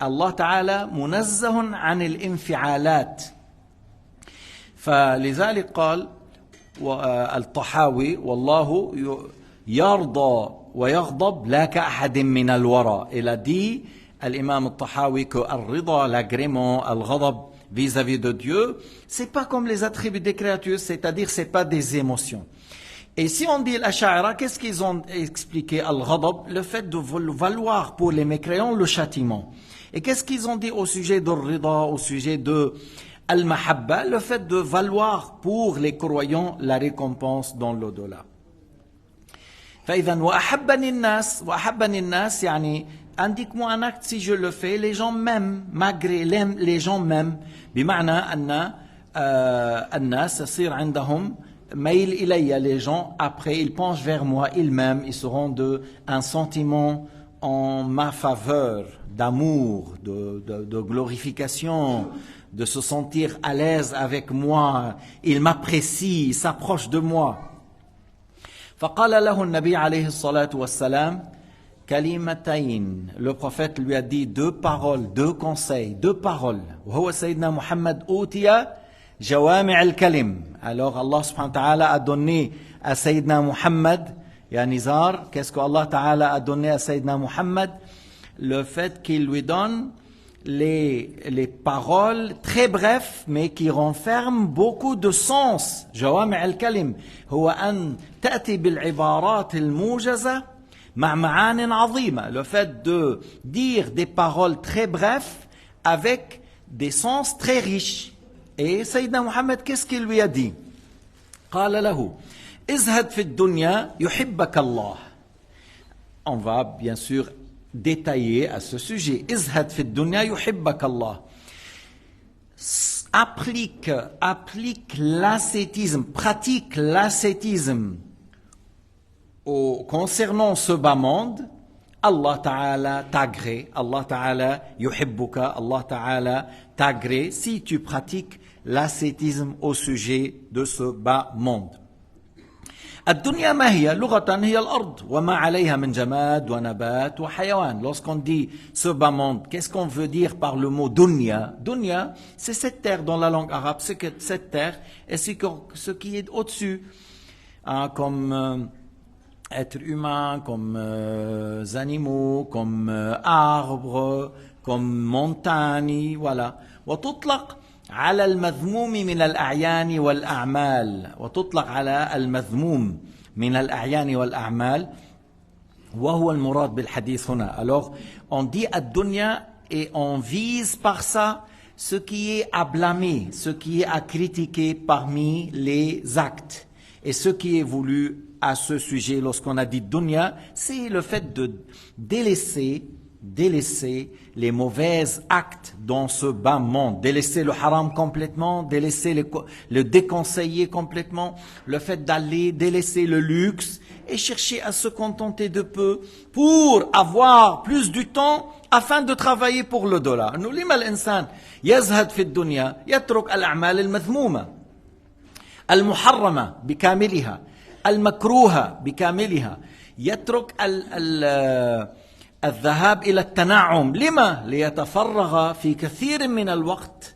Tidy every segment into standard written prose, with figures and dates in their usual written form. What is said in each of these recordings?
الله تعالى منزه عن الانفعالات. فلذلك قال الطحاوي: والله يرضى ويغضب لا كأحد من الورى. Il a dit, l'imam al-Tahawi, que al-rida, l'agrément, al-ghadab vis-à-vis de Dieu, c'est pas comme les attributs des créatures, c'est-à-dire c'est pas des émotions. Et si on dit l'Ash'ara, qu'est-ce qu'ils ont expliqué al-ghadab? Le fait de valoir pour les mécréants le châtiment. Et qu'est-ce qu'ils ont dit au sujet de rida, au sujet de al-mahabba? Le fait de valoir pour les croyants la récompense dans l'au-delà. فإذا وأحبني الناس يعني indique-moi un acte, si je le fais, les gens m'aiment, malgré les gens m'aiment. بمعنى أن الناس يصير عندهم ميل إلي. Les gens, après, ils penchent vers moi, ils m'aiment, ils seront un sentiment en ma faveur, d'amour, de glorification, de se sentir à l'aise avec moi. Ils m'apprécient, ils s'approchent de moi. فقال له النبي عليه الصلاة والسلام كلمتين. Le prophète lui a dit deux paroles, deux conseils, deux paroles. وهو سيدنا محمد أوتي جوامع الكلم. Alors Allah subhanahu wa ta'ala a donné à Sayyidina Muhammad, ya Nizar, qu'est-ce que Allah ta'ala a donné à Sayyidina Muhammad? Le fait qu'il lui donne les paroles très brefs mais qui renferment beaucoup de sens. جوامع الكلم هو أن تأتي بالعبارات الموجزة مع معان عظيمة. Le fait de dire des paroles très brefs avec des sens très riches. Et Sayyidina Muhammad, qu'est-ce qu'il lui a dit? قال له ازهد في الدنيا يحبك الله. On va bien sûr détaillé à ce sujet. Izhad fi dunya yuhibbak Allah. Applique l'ascétisme, pratique l'ascétisme concernant ce bas monde. Allah Ta'ala t'agrée, Allah Ta'ala yuhibbuka, Allah Ta'ala t'agrée si tu pratiques l'ascétisme au sujet de ce bas monde. الدنيا ما هي؟ لغة هي الأرض وما عليها من جماد ونبات وحيوان. Lorsqu'on dit ce bas monde, qu'est-ce qu'on veut dire par le mot dunya? Dunya, c'est cette terre dans la langue arabe, c'est que cette terre et c'est ce qui est au-dessus, comme êtres humains, comme animaux, comme arbres, comme montagnes, voilà. وتطلق على المذموم من الأعيان والأعمال. وتطلق على المذموم من الأعيان والأعمال وهو المراد بالحديث هنا. Alors on dit الدنيا et on vise par ça ce qui est à blâmer, ce qui est à critiquer parmi les actes. Et ce qui est voulu à ce sujet lorsqu'on a dit dunya, c'est le fait de délaisser les mauvais actes dans ce bas monde, délaisser le haram complètement, délaisser le déconseiller complètement, le fait d'aller délaisser le luxe et chercher à se contenter de peu pour avoir plus du temps afin de travailler pour le dollar. Nous لما الإنسان يزهد في الدنيا يترك الأعمال المذمومة المحرمة بكاملها المكروهة بكاملها يترك الذهاب إلى التنعم. لما؟ ليتفرغ في كثير من الوقت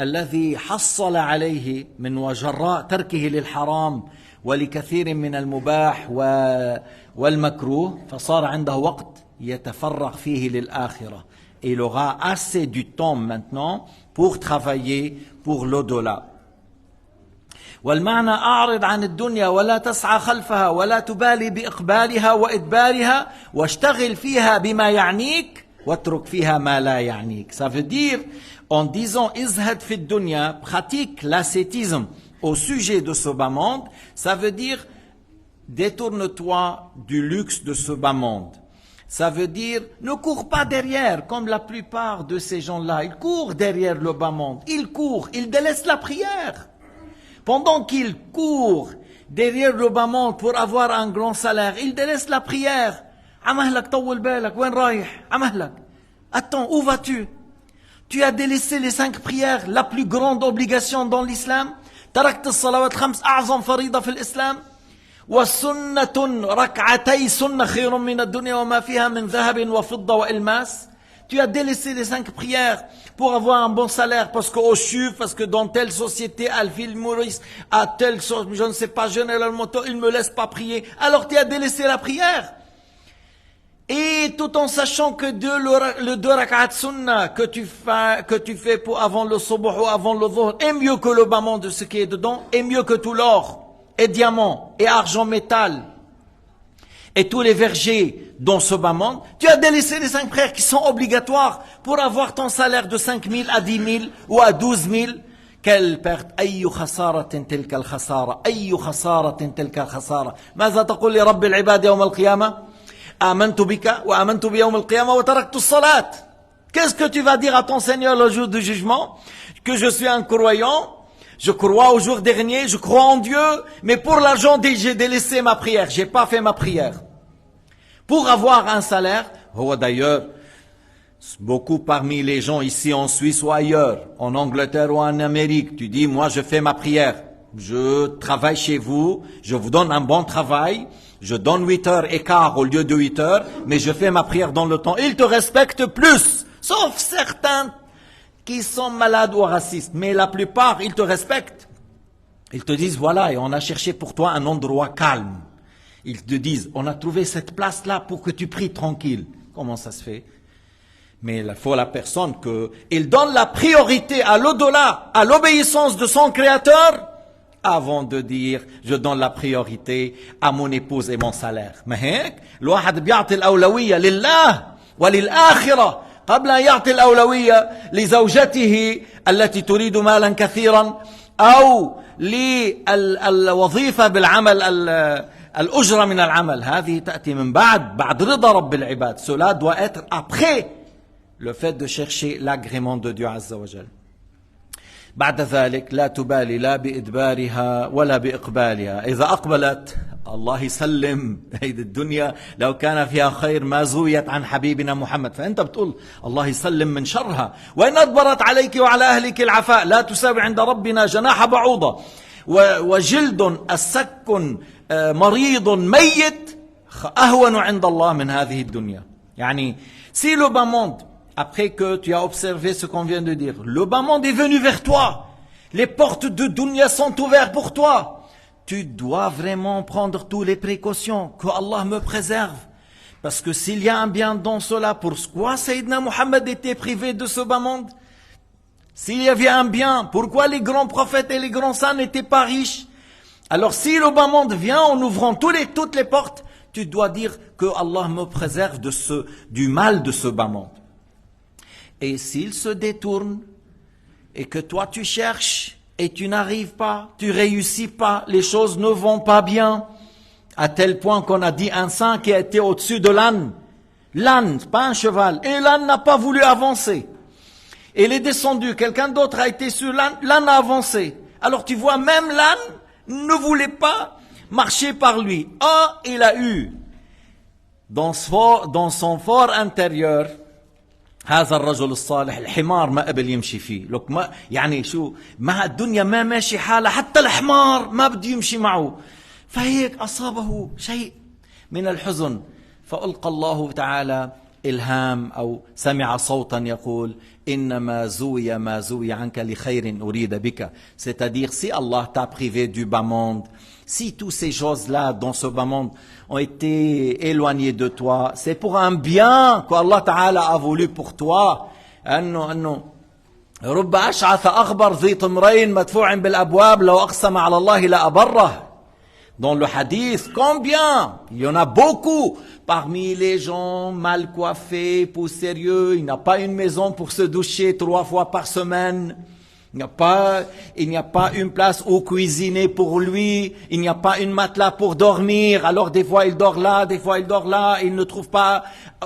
الذي حصل عليه من وجراء تركه للحرام ولكثير من المباح والمكروه، فصار عنده وقت يتفرغ فيه للآخرة. Il aura assez du temps maintenant pour travailler pour l'au-delà. والمعنى أعرض عن الدنيا ولا تسعى خلفها ولا تبالي بإقبالها وإدبارها واشتغل فيها بما يعنيك واترك فيها ما لا يعنيك. Ça veut dire, en disant izhad fi dunya, pratique l'ascétisme au sujet de ce bas monde, ça veut dire détourne-toi du luxe de ce bas monde. Ça veut dire ne cours pas derrière comme la plupart de ces gens-là. Ils courent derrière le bas monde. Ils courent, ils délaissent la prière. Pendant qu'ils courent derrière le bas monde pour avoir un grand salaire, ils délaissent la prière. Amahlak tawul balak, wen raih? Amahlak. Attends, où vas-tu? Tu as délaissé les 5 prières, la plus grande obligation dans l'islam. Tarakt as-salawat khams a'zam farida fil islam. Wa sunnatun rak'atay sunnah khayrun min ad-dunya wa ma fiha min dhahabin wa fidda wa ilmas. Tu as délaissé les 5 prières pour avoir un bon salaire, parce qu'au CHUV, parce que dans telle société, Alfil Maurice, à telle sorte, je ne sais pas, General Motors, il ne me laisse pas prier. Alors tu as délaissé la prière. Et tout en sachant que le 2 rak'at sunnah que tu fais pour avant le subuh ou avant le dhuhr est mieux que le bas monde de ce qui est dedans, est mieux que tout l'or, et diamant, et argent métal, et tous les vergers dans ce bas monde, tu as délaissé les 5 prières qui sont obligatoires pour avoir ton salaire de 5 000 à 10 000 ou à 12 000. Quelle perte! أي خسارة تلك الخسارة أي خسارة تلك الخسارة ماذا تقول لرب العباد يوم القيامة آمنت بك وآمنت بيوم القيامة وتركت الصلاة. Qu'est-ce que tu vas dire à ton Seigneur le jour du jugement? Que je suis un croyant, je crois au jour dernier, je crois en Dieu, mais pour l'argent j'ai délaissé ma prière, j'ai pas fait ma prière. Pour avoir un salaire, d'ailleurs, beaucoup parmi les gens ici en Suisse ou ailleurs, en Angleterre ou en Amérique, tu dis, moi je fais ma prière, je travaille chez vous, je vous donne un bon travail, je donne 8h15 au lieu de 8h, mais je fais ma prière dans le temps. Ils te respectent plus, sauf certains qui sont malades ou racistes, mais la plupart, ils te respectent. Ils te disent, voilà, et on a cherché pour toi un endroit calme. Ils te disent, on a trouvé cette place-là pour que tu pries tranquille. Comment ça se fait? Mais il faut la personne qu'il donne la priorité à l'au-delà, à l'obéissance de son Créateur, avant de dire, je donne la priorité à mon épouse et mon salaire. ما هيك الواحد بيعطي الأولوية لله وللآخرة قبل أن يعطي الأولوية لزوجته التي تريد مالا كثيرا أو للوظيفة بالعمل الأجرة من العمل. هذه تأتي من بعد رضا رب العباد. Cela doit être après le fait de chercher l'agrément de Dieu عز وجل. بعد ذلك لا تبالي لا بإدبارها ولا بإقبالها. إذا أقبلت الله يسلم، هيدي الدنيا لو كان فيها خير ما زويت عن حبيبنا محمد، فأنت بتقول الله يسلم من شرها. وإن أدبرت عليك وعلى أهلك العفاء لا تساوي عند ربنا جناح بعوضة. وجلد السك مريض ميت أهون عند الله من هذه الدنيا. يعني si le bas monde, après que tu as observé ce qu'on vient de dire, le bas monde est venu vers toi, les portes de dunya sont ouvertes pour toi, tu dois vraiment prendre toutes les précautions, que Allah me préserve. Parce que s'il y a un bien dans cela, pourquoi Sayyidina Muhammad était privé de ce bas monde? S'il y avait un bien, pourquoi les grands prophètes et les grands saints n'étaient pas riches? Alors si le bas monde vient en ouvrant toutes les portes, tu dois dire que Allah me préserve du mal de ce bas monde. Et s'il se détourne, et que toi tu cherches, et tu n'arrives pas, tu réussis pas, les choses ne vont pas bien, à tel point qu'on a dit un saint qui a été au-dessus de l'âne. L'âne, pas un cheval, et l'âne n'a pas voulu avancer. Et il est descendu, quelqu'un d'autre a été sur l'âne, l'âne a avancé. Alors tu vois, même l'âne ne voulait pas marcher par lui. Ah, il a eu dans son fort intérieur, هذا الرجل الصالح الحمار ما قبل يمشي فيه. لك ما يعني شو مع الدنيا ما ماشي حالة، حتى الحمار ما بده يمشي معه. فهيك أصابه شيء من الحزن، فألقى الله تعالى إلهام أو سمع صوتا يقول إنما زوي ما زوي عنك لخير أريد بك. C'est-à-dire si Allah t'a privé du bas monde, si toutes ces choses-là dans ce bas monde ont été éloignées de toi, c'est pour un bien qu'Allah Ta'ala a voulu pour toi. أنه رب أشعث أغبر ذي طمرين مدفوع بالأبواب لو أقسم على الله لأبره. Dans le hadith, combien? Il y en a beaucoup. Parmi les gens mal coiffés, pour sérieux, il n'a pas une maison pour se doucher 3 fois par semaine. Il n'y a pas une place où cuisiner pour lui. Il n'y a pas une matelas pour dormir. Alors des fois il dort là, des fois il dort là. Il ne trouve pas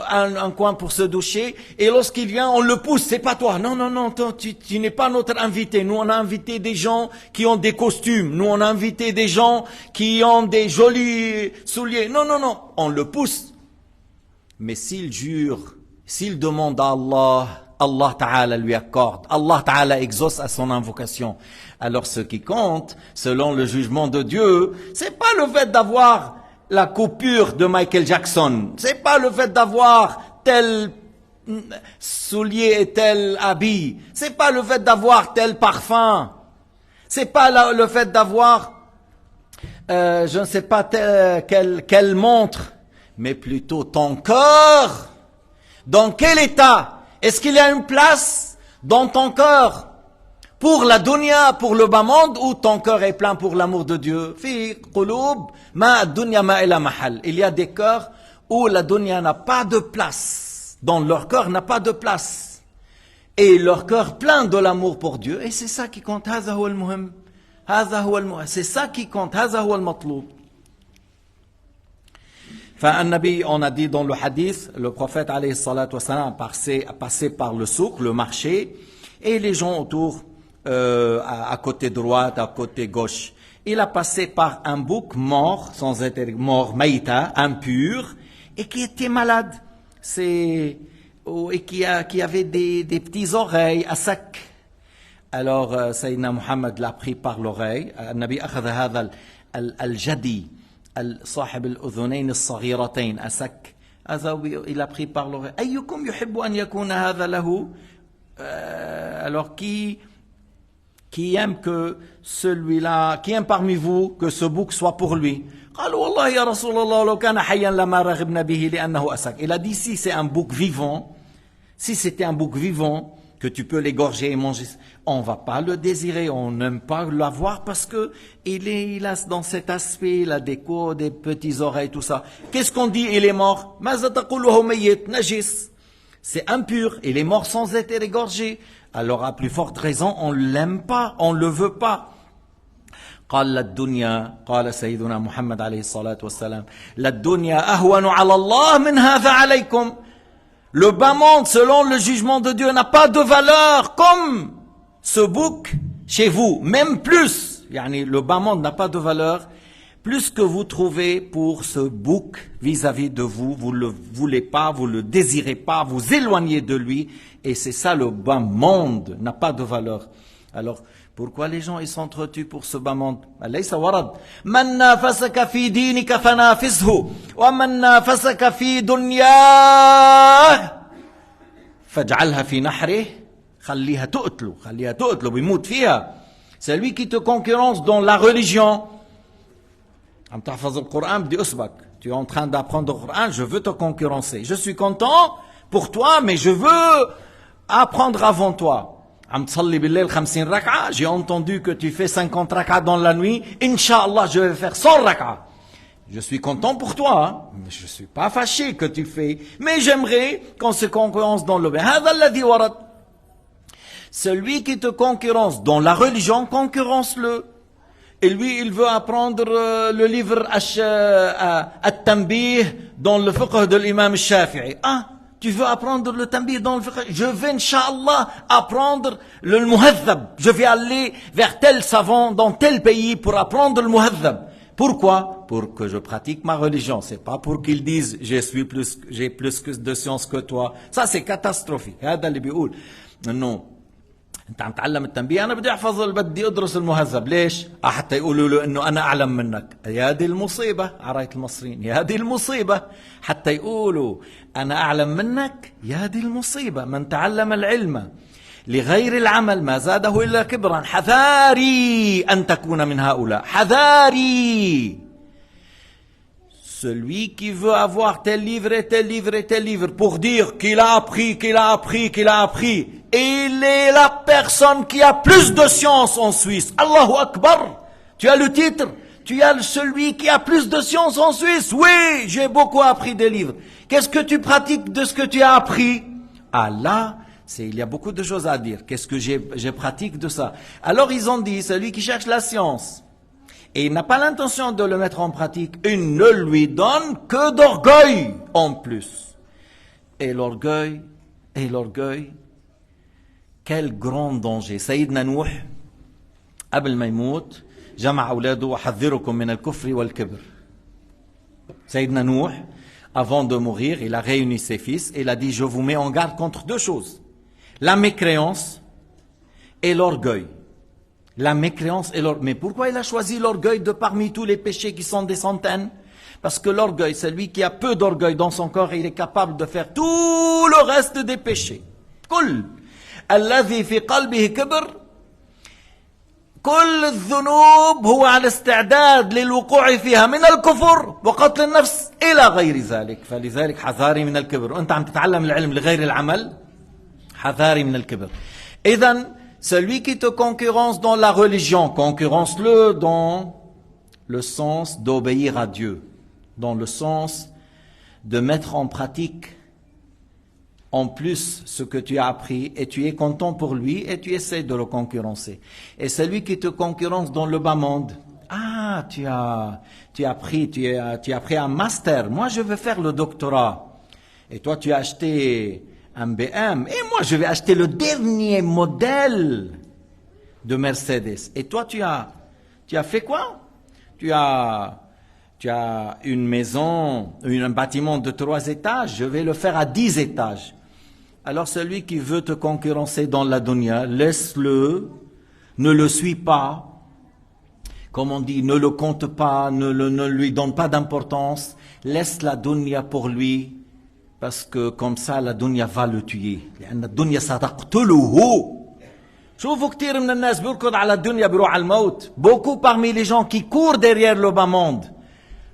un coin pour se doucher. Et lorsqu'il vient, on le pousse. C'est pas toi. Non, non, non, tu n'es pas notre invité. Nous on a invité des gens qui ont des costumes. Nous on a invité des gens qui ont des jolis souliers. Non, non, non. On le pousse. Mais s'il jure, s'il demande à Allah, Allah Ta'ala lui accorde. Allah Ta'ala exauce à son invocation. Alors ce qui compte, selon le jugement de Dieu, c'est pas le fait d'avoir la coupure de Michael Jackson. C'est pas le fait d'avoir tel souliers et tel habit. C'est pas le fait d'avoir tel parfum. C'est pas le fait d'avoir, je ne sais pas, quelle montre. Mais plutôt ton cœur. Dans quel état? Est-ce qu'il y a une place dans ton cœur pour la dunya, pour le bas monde, ou ton cœur est plein pour l'amour de Dieu? Fi qulub ma dunya ma ila mahal. Il y a des cœurs où la dunya n'a pas de place. Dans leur cœur n'a pas de place. Et leur cœur plein de l'amour pour Dieu. Et c'est ça qui compte. هذا هو المهم. هذا هو المهم. C'est ça qui compte. هذا هو المطلوب. Nabi, on a dit dans le hadith, le prophète alayhi salatu wassalam a passé par le souk, le marché, et les gens autour, à côté droite, à côté gauche. Il a passé par un bouc mort, sans être mort, maïta, impur, et qui était malade. Et qui avait des petites oreilles à sac. Alors, Sayyidina Muhammad l'a pris par l'oreille. Nabi أخذ هذا الجدي صاحب الأذنين الصغيرتين أسك. Il a pris par l'oreille. أيكم يحب أن يكون هذا له? Alors, qui aime que celui-là, qui aime parmi vous que ce bouc soit pour lui? قالوا والله يا رسول الله لو كان حيا لما رغبنا به لأنه أسك. Il a dit, si c'est un bouc vivant, si c'était un bouc vivant, que tu peux l'égorger et manger, on va pas le désirer, on n'aime pas l'avoir parce que il a dans cet aspect, il a des coups, des petites oreilles, tout ça. Qu'est-ce qu'on dit? Il est mort. C'est impur, il est mort sans être égorgé. Alors à plus forte raison, on l'aime pas, on le veut pas. قال الدنيا قال سيدنا محمد عليه الصلاة والسلام الدنيا أهون على الله من هذا عليكم. Le bas monde, selon le jugement de Dieu, n'a pas de valeur comme ce bouc chez vous. Même plus. Le bas monde n'a pas de valeur. Plus que vous trouvez pour ce bouc vis-à-vis de vous. Vous ne le voulez pas, vous ne le désirez pas, vous éloignez de lui. Et c'est ça, le bas monde n'a pas de valeur. Alors, pourquoi les gens ils s'entretuent pour ce bas monde? ليس ورد من نافسك في دينك فنافسه ومن نافسك في دنياه فاجعلها في نحره. خليها تقتله بيموت فيها. C'est lui qui te concurrence dans la religion. عم تحفظ القرآن بدي أسبك. Tu es en train d'apprendre le Coran, je veux te concurrencer. Je suis content pour toi, mais je veux apprendre avant toi. J'ai entendu que tu fais 50 rak'ah dans la nuit. Inch'Allah, je vais faire 100 rak'ah. Je suis content pour toi, hein? Mais je ne suis pas fâché que tu fais. Mais j'aimerais qu'on se concurrence dans le bien. Celui qui te concurrence dans la religion, concurrence-le. Et lui, il veut apprendre le livre At-Tanbih dans le fiqh de l'imam Shafi'i. Ah, tu veux apprendre le Tanbih dans le fiqh? Je vais, Inch'Allah, apprendre le Muhaddab. Je vais aller vers tel savant dans tel pays pour apprendre le Muhaddab. Pourquoi? Pour que je pratique ma religion. C'est pas pour qu'ils disent j'ai plus de science que toi. Ça, c'est catastrophique. Non. انت عم تعلم التنبيه، انا بدي احفظ، بدي ادرس المهذب. ليش؟ حتى يقولوا له انه انا اعلم منك. يا دي المصيبه، عرايه المصريين، يا دي المصيبه، حتى يقولوا انا اعلم منك. يا دي المصيبه. من تعلم العلم لغير العمل ما زاده الا كبرا. حذاري ان تكون من هؤلاء. حذاري. Celui qui veut avoir tel livre et tel livre et tel livre pour dire qu'il a appris, qu'il a appris, qu'il a appris. Il est la personne qui a plus de science en Suisse. Allahu Akbar. Tu as le titre. Tu as celui qui a plus de science en Suisse. Oui, j'ai beaucoup appris des livres. Qu'est-ce que tu pratiques de ce que tu as appris? Ah là, il y a beaucoup de choses à dire. Qu'est-ce que je pratique de ça? Alors ils ont dit, celui qui cherche la science et il n'a pas l'intention de le mettre en pratique, il ne lui donne que d'orgueil en plus. Et l'orgueil, quel grand danger. سيدنا نوح قبل ما يموت جمع أولاده وحذركم من الكفر والكبر. سيدنا Nuh, avant de mourir, il a réuni ses fils et il a dit, je vous mets en garde contre deux choses. La mécréance et l'orgueil. La mécréance et l'orgueil. Mais pourquoi il a choisi l'orgueil de parmi tous les péchés qui sont des centaines? Parce que l'orgueil, celui qui a peu d'orgueil dans son corps, il est capable de faire tout le reste des péchés. كل الذي في قلبه كبر كل الذنوب هو على استعداد للوقوع فيها من الكفر وقتل النفس إلى غير ذلك. فلذلك حذاري من الكبر. وأنت عم تتعلم العلم لغير العمل، حذاري من الكبر. إذن celui qui te concurrence dans la religion, concurrence-le dans le sens d'obéir à Dieu, dans le sens de mettre en pratique en plus ce que tu as appris, et tu es content pour lui et tu essaies de le concurrencer. Et celui qui te concurrence dans le bas monde, ah, tu as pris un master, moi je veux faire le doctorat, et toi tu as acheté un BM, et moi je vais acheter le dernier modèle de Mercedes. Et toi tu as fait quoi? Tu as une maison, un bâtiment de 3 étages, je vais le faire à 10 étages. Alors celui qui veut te concurrencer dans la dunya, laisse-le, ne le suis pas, comme on dit, ne le compte pas, ne lui donne pas d'importance, laisse la dunya pour lui, parce que comme ça la dunya va le tuer. لأن الدنيا ستقتله. شوفوا كثير من الناس بيركض على الدنيا بيروح على الموت. Beaucoup parmi les gens qui courent derrière le bas monde.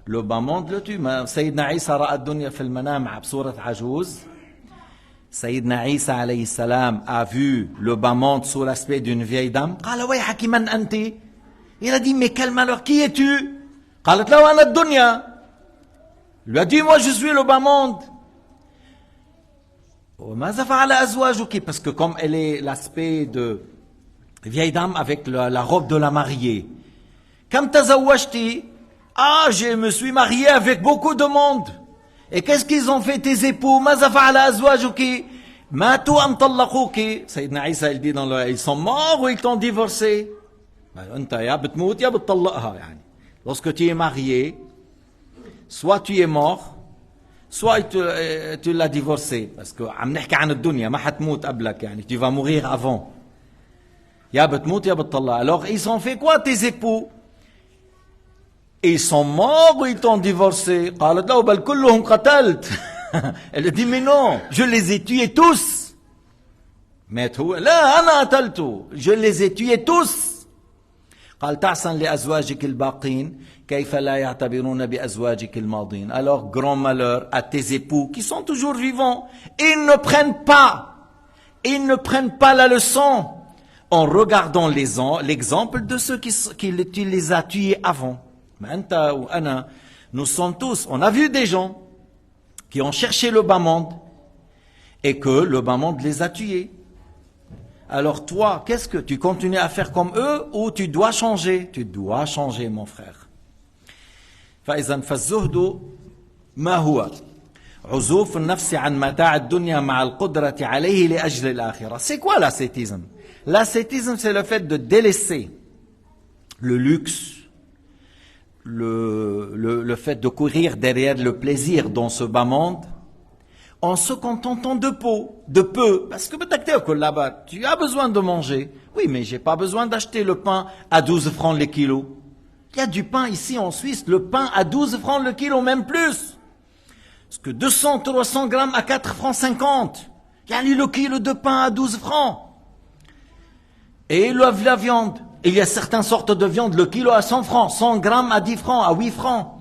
Le bas monde le tue. سيدنا عيسى رأى الدنيا في المنام بصورة عجوز. سيدنا عيسى عليه السلام a vu le bas monde sous l'aspect d'une vieille dame. قال ويحك من أنت? Il a dit mais quel malheur, qui es-tu? قالت له أنا الدنيا. Il lui a dit moi je suis le bas monde. وماذا فعل أزواجك? Parce que comme elle est l'aspect de vieille dame avec la robe de la mariée. كم تزوجتي? Ah, je me suis marié avec beaucoup de monde. Et qu'est-ce qu'ils ont fait tes époux? ماذا فعل أزواجك? ماتوا أم طلقوك? سيدنا عيسى il dit ils sont morts ou ils t'ont divorcé? أنت يا بتموت يا بتطلقها يعني. Lorsque tu es marié, soit tu es mort, soit tu l'as divorcé. Parce que عم نحكي عن الدنيا ما حتموت قبلك يعني. Tu vas mourir avant. يا بتموت يا بتطلق. Alors ils ont fait quoi tes époux? Ils sont morts ou ils t'ont divorcé? قالت له بل كلهم قتلت. Elle dit mais non, je les ai tués tous. مات هو؟ لا أنا قتلته. Je les ai tués tous. قال تعسا لأزواجك الباقين كيف لا يعتبرون بأزواجك الماضين. Alors grand malheur à tes époux qui sont toujours vivants. Ils ne prennent pas la leçon en regardant l'exemple de ceux qui les a tués avant. Nous sommes tous, on a vu des gens qui ont cherché le bas monde et que le bas monde les a tués. Alors toi, qu'est-ce que tu continues à faire comme eux ou tu dois changer? Tu dois changer mon frère. فإذا فالزهد ما هو؟ عزوف النفس عن متاع الدنيا مع القدرة عليه لأجل الآخرة. C'est quoi l'ascétisme? L'ascétisme, c'est le fait de délaisser le luxe, le fait de courir derrière le plaisir dans ce bas monde, en se contentant de peu. Parce que là-bas, tu as besoin de manger. Oui, mais j'ai pas besoin d'acheter le pain à 12 francs le kilo. Il y a du pain ici en Suisse, le pain à 12 francs le kilo, même plus. Parce que 200, 300 grammes à 4 francs 50. Il y a le kilo de pain à 12 francs. Et la viande. Il y a certaines sortes de viande, le kilo à 100 francs, 100 grammes à 10 francs, à 8 francs.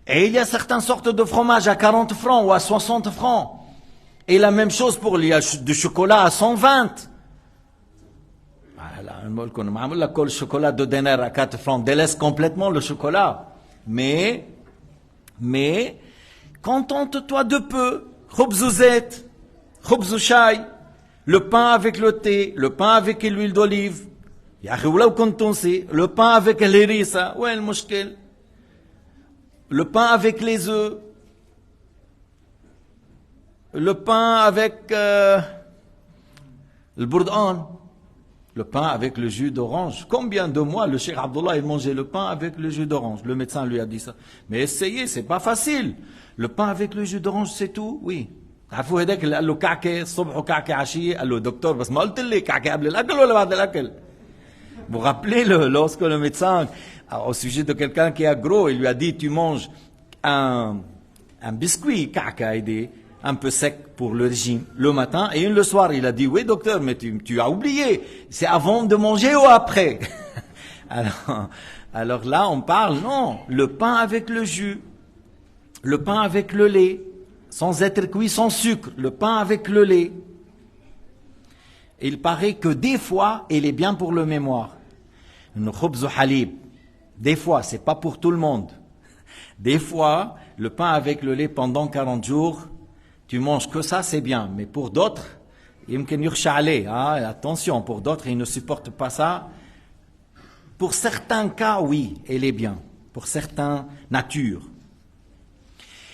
Et il y a certaines sortes de fromage à 40 francs ou à 60 francs. Et la même chose pour il y a du chocolat à 120. Le chocolat de denaire à 4 francs délaisse complètement le chocolat. Mais, contente-toi de peu. Khubzouzet, khubzouchaï, le pain avec le thé, le pain avec l'huile d'olive. Le pain avec l'hérissa, ouais, le mouchkel. Le pain avec les œufs. Le pain avec le bourdan. Le pain avec le jus d'orange. Combien de mois le Cheikh Abdullah il mangeait le pain avec le jus d'orange? Le médecin lui a dit ça. Mais essayez, c'est pas facile. Le pain avec le jus d'orange, c'est tout? Oui. عفوا هذاك اللي قال له كعكه الصبح وكعكه عشيه قال له دكتور بس ما قلت لي كعكه قبل الاكل ولا بعد الاكل؟ Vous vous rappelez lorsque le médecin, au sujet de quelqu'un qui est gros, il lui a dit, tu manges un biscuit, un peu sec pour le régime, le matin, et le soir, il a dit, oui docteur, mais tu as oublié, c'est avant de manger ou après? Alors là, on parle, non, le pain avec le jus, le pain avec le lait, sans être cuit, sans sucre, le pain avec le lait. Il paraît que des fois, il est bien pour le mémoire. Une khubz halib. Des fois, c'est pas pour tout le monde. Des fois, le pain avec le lait pendant 40 jours, tu manges que ça, c'est bien. Mais pour d'autres, attention, pour d'autres, ils ne supportent pas ça. Pour certains cas, oui, elle est bien. Pour certaines natures.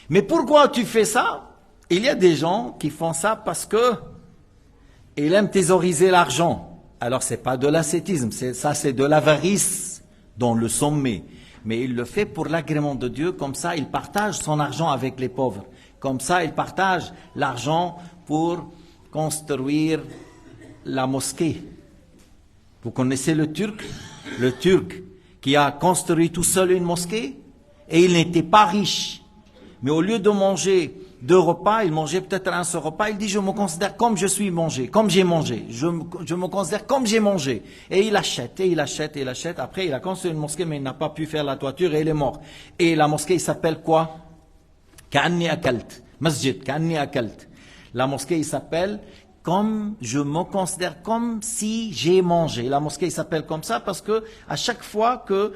Mais pourquoi tu fais ça? Il y a des gens qui font ça parce que ils aiment thésauriser l'argent. Alors c'est pas de l'ascétisme, c'est de l'avarice dans le sommet. Mais il le fait pour l'agrément de Dieu, comme ça il partage son argent avec les pauvres. Comme ça il partage l'argent pour construire la mosquée. Vous connaissez le Turc qui a construit tout seul une mosquée et il n'était pas riche. Mais au lieu de manger 2 repas, il mangeait peut-être un seul repas, il dit je me considère comme je suis mangé, comme j'ai mangé, je me considère comme j'ai mangé. Et il achète, et il achète, et il achète. Après il a construit une mosquée mais il n'a pas pu faire la toiture et il est mort. Et la mosquée il s'appelle quoi? Ka'anni akalt, masjid, Ka'anni akalt. La mosquée il s'appelle comme je me considère comme si j'ai mangé. La mosquée il s'appelle comme ça parce que à chaque fois que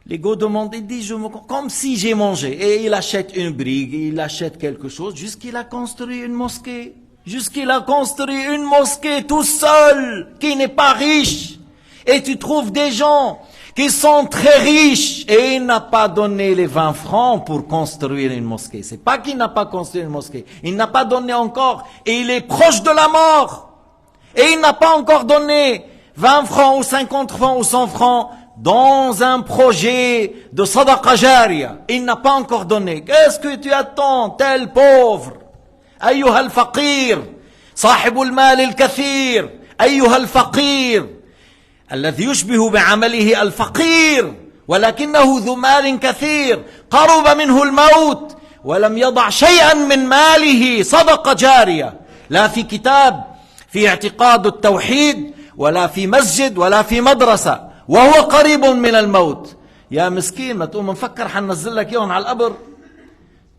l'ego demande, il dit, comme si j'ai mangé. Et il achète une brique, il achète quelque chose, jusqu'il a construit une mosquée. Jusqu'il a construit une mosquée tout seul, qui n'est pas riche. Et tu trouves des gens qui sont très riches, et il n'a pas donné les 20 francs pour construire une mosquée. C'est pas qu'il n'a pas construit une mosquée. Il n'a pas donné encore, et il est proche de la mort. Et il n'a pas encore donné 20 francs ou 50 francs ou 100 francs dans un projet de sadaqa jariya. Il n'a pas encore donné. Qu'est-ce que tu attends, tel pauvre? أيها الفقير صاحب المال الكثير أيها الفقير الذي يشبه بعمله الفقير ولكنه ذو مال كثير قرب منه الموت ولم يضع شيئا من ماله صدقة جارية لا في كتاب في اعتقاد التوحيد ولا في مسجد ولا في مدرسة وهو قريب من الموت. يا مسكين ما تقوم مفكر حننزل لك اياهم على القبر.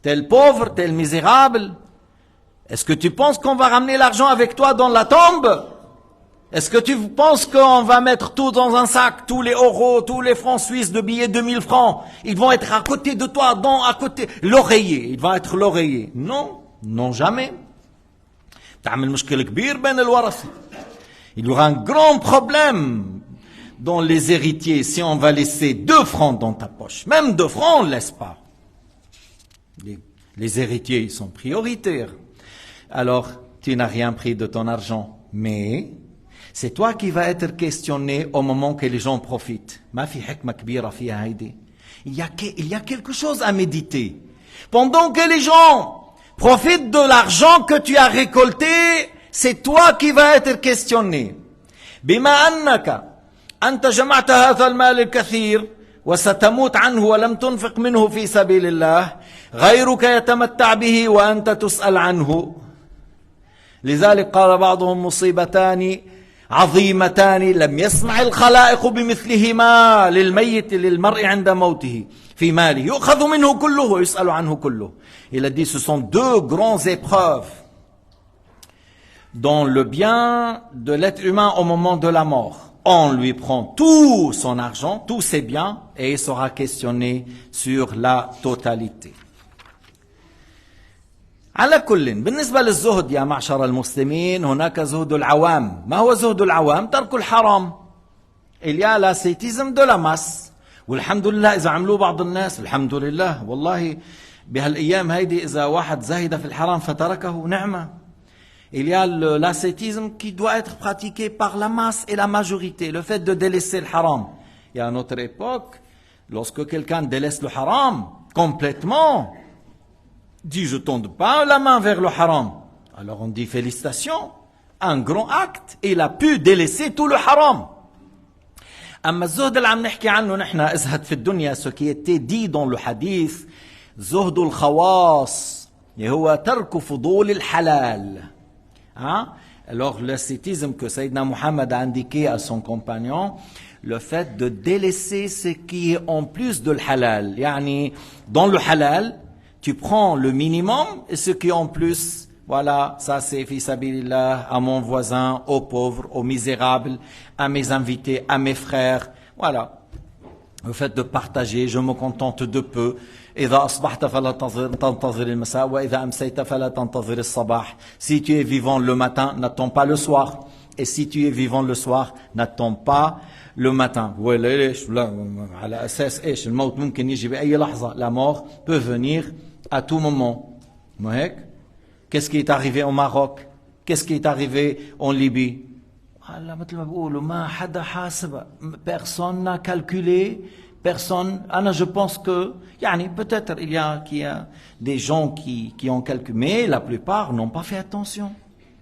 Tel pauvre, tel misérable. Est-ce que tu penses qu'on va ramener l'argent avec toi dans la tombe? Est-ce que tu penses qu'on va mettre tout dans un sac, tous les euros, tous les francs suisses de billets de 1000 francs? Ils vont être à côté de toi, à côté, l'oreiller. Il va être l'oreiller. Non, non jamais. تعمل مشكلة كبير بين الورثة. Il y aura un grand problème dans les héritiers si on va laisser 2 francs dans ta poche. Même 2 francs, on ne laisse pas. Les héritiers, ils sont prioritaires. Alors, tu n'as rien pris de ton argent. Mais, c'est toi qui vas être questionné au moment que les gens profitent. Il y a quelque chose à méditer. Pendant que les gens profitent de l'argent que tu as récolté, c'est toi qui vas être questionné. بما أنك أنت جمعت هذا المال الكثير وستموت عنه ولم تنفق منه في سبيل الله غيرك يتمتع به وأنت تسأل عنه. لذلك قال بعضهم مصيبتان عظيمتان لم يسمع الخلائق بمثلهما للميت للمرء عند موته في ماله يؤخذ منه كله ويسأل عنه كله. Il a dit ce sont 2 grandes épreuves dans le bien de l'être humain au moment de la mort. On lui prend tout son argent, tous ses biens, et il sera questionné sur la totalité. على كل بالنسبة للزهد يا معشر المسلمين هناك زهد العوام. ما هو زهد العوام؟ ترك الحرام. Il y a l'ascétisme de la masse. والحمد لله إذا عملوه بعض الناس الحمد لله والله بهالأيام هيدي إذا واحد زهد في الحرام فتركه نعمة. Il y a l'ascétisme qui doit être pratiqué par la masse et la majorité, le fait de délaisser le haram. Et à notre époque, lorsque quelqu'un délaisse le haram complètement, dit je tends pas la main vers le haram. Alors on dit félicitations, un grand acte, il a pu délaisser tout le haram. أما الزهد اللي عم نحكي عنه نحن ازهد في الدنيا ce qui était dit dans le hadith زهد الخواص هو ترك فضول الحلال. Alors l'ascétisme que Sayyidina Muhammad a indiqué à son compagnon, le fait de délaisser ce qui est en plus de le halal. Yani, dans le halal, tu prends le minimum et ce qui est en plus, voilà, ça c'est fi sabilillah, à mon voisin, aux pauvres, aux misérables, à mes invités, à mes frères. Voilà. Le fait de partager, je me contente de peu. إذا أصبحت فلا تنتظر المساء وإذا أمسيت فلا تنتظر الصباح. Si tu es vivant le matin, n'attends pas le soir. Et si tu es vivant le soir, n'attends pas le matin. ليش؟ لا على أساس إيش؟ الموت ممكن يجي بأي لحظة. La mort peut venir à tout moment. مو هيك؟ Qu'est-ce qui est arrivé au Maroc? Qu'est-ce qui est arrivé en Libye? هلا مثل ما بيقولوا ما حدا حاسب. Personne n'a calculé. Personne, je pense que, peut-être il y a des gens qui ont calculé, mais la plupart n'ont pas fait attention.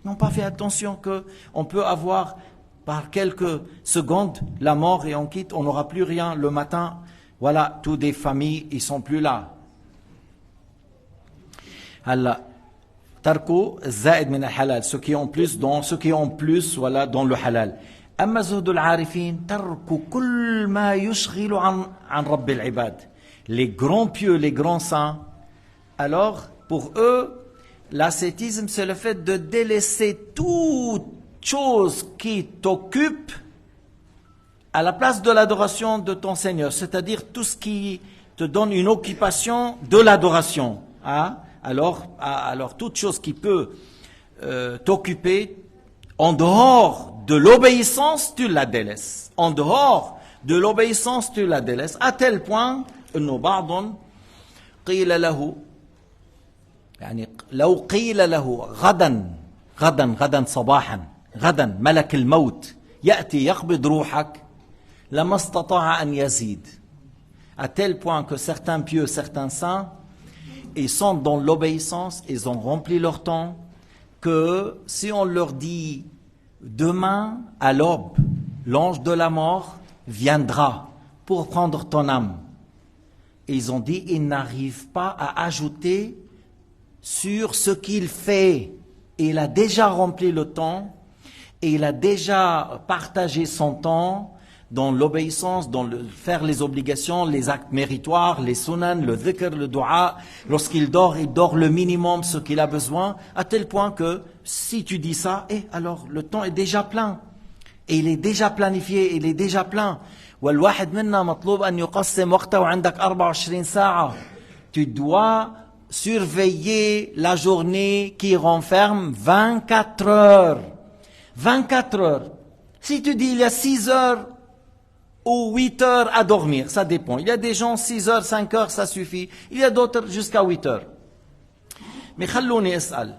N'ont pas fait attention que on peut avoir par quelques secondes la mort et on quitte, on n'aura plus rien le matin. Voilà, toutes des familles, ils sont plus là. Allah, tarku zaid min al-halal, ceux qui ont plus, voilà, dans le halal. أما زهد العارفين ترك كل ما يشغل عن رب العباد. Les grands pieux, les grands saints, alors pour eux, l'ascétisme c'est le fait de délaisser toute chose qui t'occupe à la place de l'adoration de ton Seigneur, c'est-à-dire tout ce qui te donne une occupation de l'adoration. Alors toute chose qui peut t'occuper en dehors de l'obéissance, tu la délaisses. En dehors de l'obéissance, tu la délaisses. À tel point, إنه بعض قيل له لو قيل له غدا صباحا غدا ملك الموت يأتي يقبض روحك لما استطاع أن يزيد. À tel point que certains pieux, certains saints, ils sont dans l'obéissance, ils ont rempli leur temps, que si on leur dit demain à l'aube, l'ange de la mort viendra pour prendre ton âme. Et ils ont dit, ils n'arrivent pas à ajouter sur ce qu'il fait. Et il a déjà rempli le temps, et il a déjà partagé son temps dans l'obéissance, dans faire les obligations, les actes méritoires, les sunan, le dhikr, le dua. Lorsqu'il dort, il dort le minimum, ce qu'il a besoin, à tel point que si tu dis ça, alors le temps est déjà plein. Et il est déjà planifié, il est déjà plein. والواحد منا مطلوب أن يقسم وقته وعندك 24 ساعة. Tu dois surveiller la journée qui renferme 24 heures. 24 heures. Si tu dis il y a 6 heures, ou 8 heures à dormir, ça dépend. Il y a des gens 6 heures, 5 heures, ça suffit. Il y a d'autres jusqu'à 8 heures. Mais خلوني اسأل.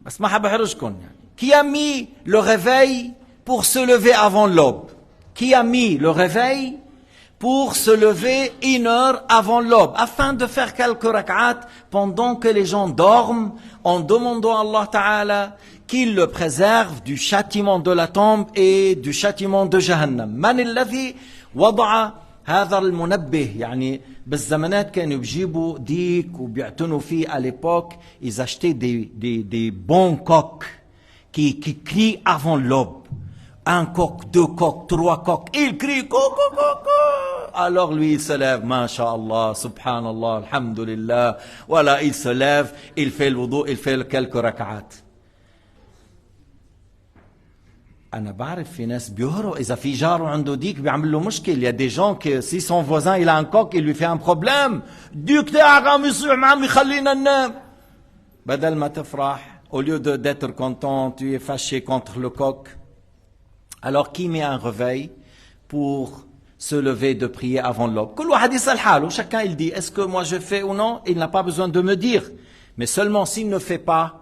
بس ما حاب احرجكم. Qui a mis le réveil pour se lever avant l'aube? Qui a mis le réveil pour se lever 1 heure avant l'aube, afin de faire quelques rak'at pendant que les gens dorment, en demandant à Allah Ta'ala qu'il le préserve du châtiment de la tombe et du châtiment de Jahannam. من الذي وضع هذا المنبه؟ يعني بالزمانات كانوا بيجيبوا ديك وبيعتنوا فيه à l'époque, ils achetaient des bons coqs qui crient avant l'aube. 1 coq, 2 coqs, 3 coqs, il crie coq, coq, coq. Alors lui il se lève, masha'Allah, subhanallah, alhamdulillah. Voilà, il se lève, il fait le wudu, il fait quelques rak'at. أنا بعرف في ناس بيهروا إذا في جاره عنده ديك بيعمل له مشكل. Il y a des gens que si son voisin il a un coq, il lui fait un problème. ديك تاعك عم يصيح ما عم يخلينا ننام. بدل ما تفرح, au lieu d'être content, tu es fâché contre le coq. Alors qui met un réveil pour se lever de prier avant l'aube? كل واحد يسأل حاله, chacun il dit est-ce que moi je fais ou non? Il n'a pas besoin de me dire. Mais seulement s'il ne fait pas,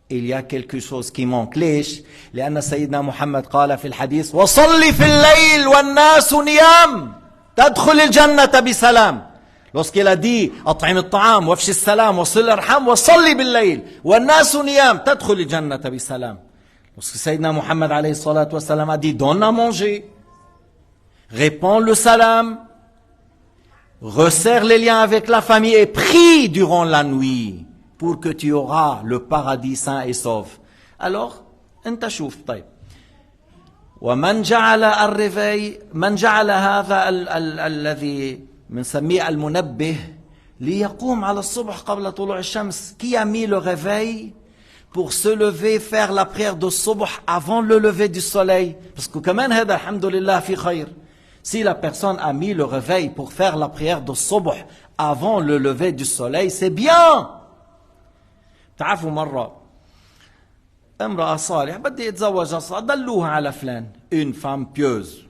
il y a quelque chose qui manque. ليش؟ لأن سيدنا محمد قال في الحديث وصلي في الليل والناس نيام تدخل الجنة بسلام. Lorsqu'il a dit أطعم الطعام وافشي السلام وصل الأرحام وصلي بالليل والناس نيام تدخل الجنة بسلام. Parce que Sayyidina Muhammad alayhi salatu wassalam a dit, donne à manger, répands le salam, resserre les liens avec la famille et prie durant la nuit pour que tu auras le paradis sain et sauf. Alors, انت شوف طيب. ومن جعل الريفي من جعل هذا الذي بنسميه المنبه ليقوم على الصبح قبل طلوع الشمس. Qui a mis le réveil pour se lever, faire la prière de subh avant le lever du soleil? Parce que كمان هذا الحمد لله في خير. Si la personne a mis le réveil pour faire la prière de subh avant le lever du soleil, c'est bien. تعرفوا مرة امرأة صالحة بدي يتزوجها دلوها على فلان une femme pieuse.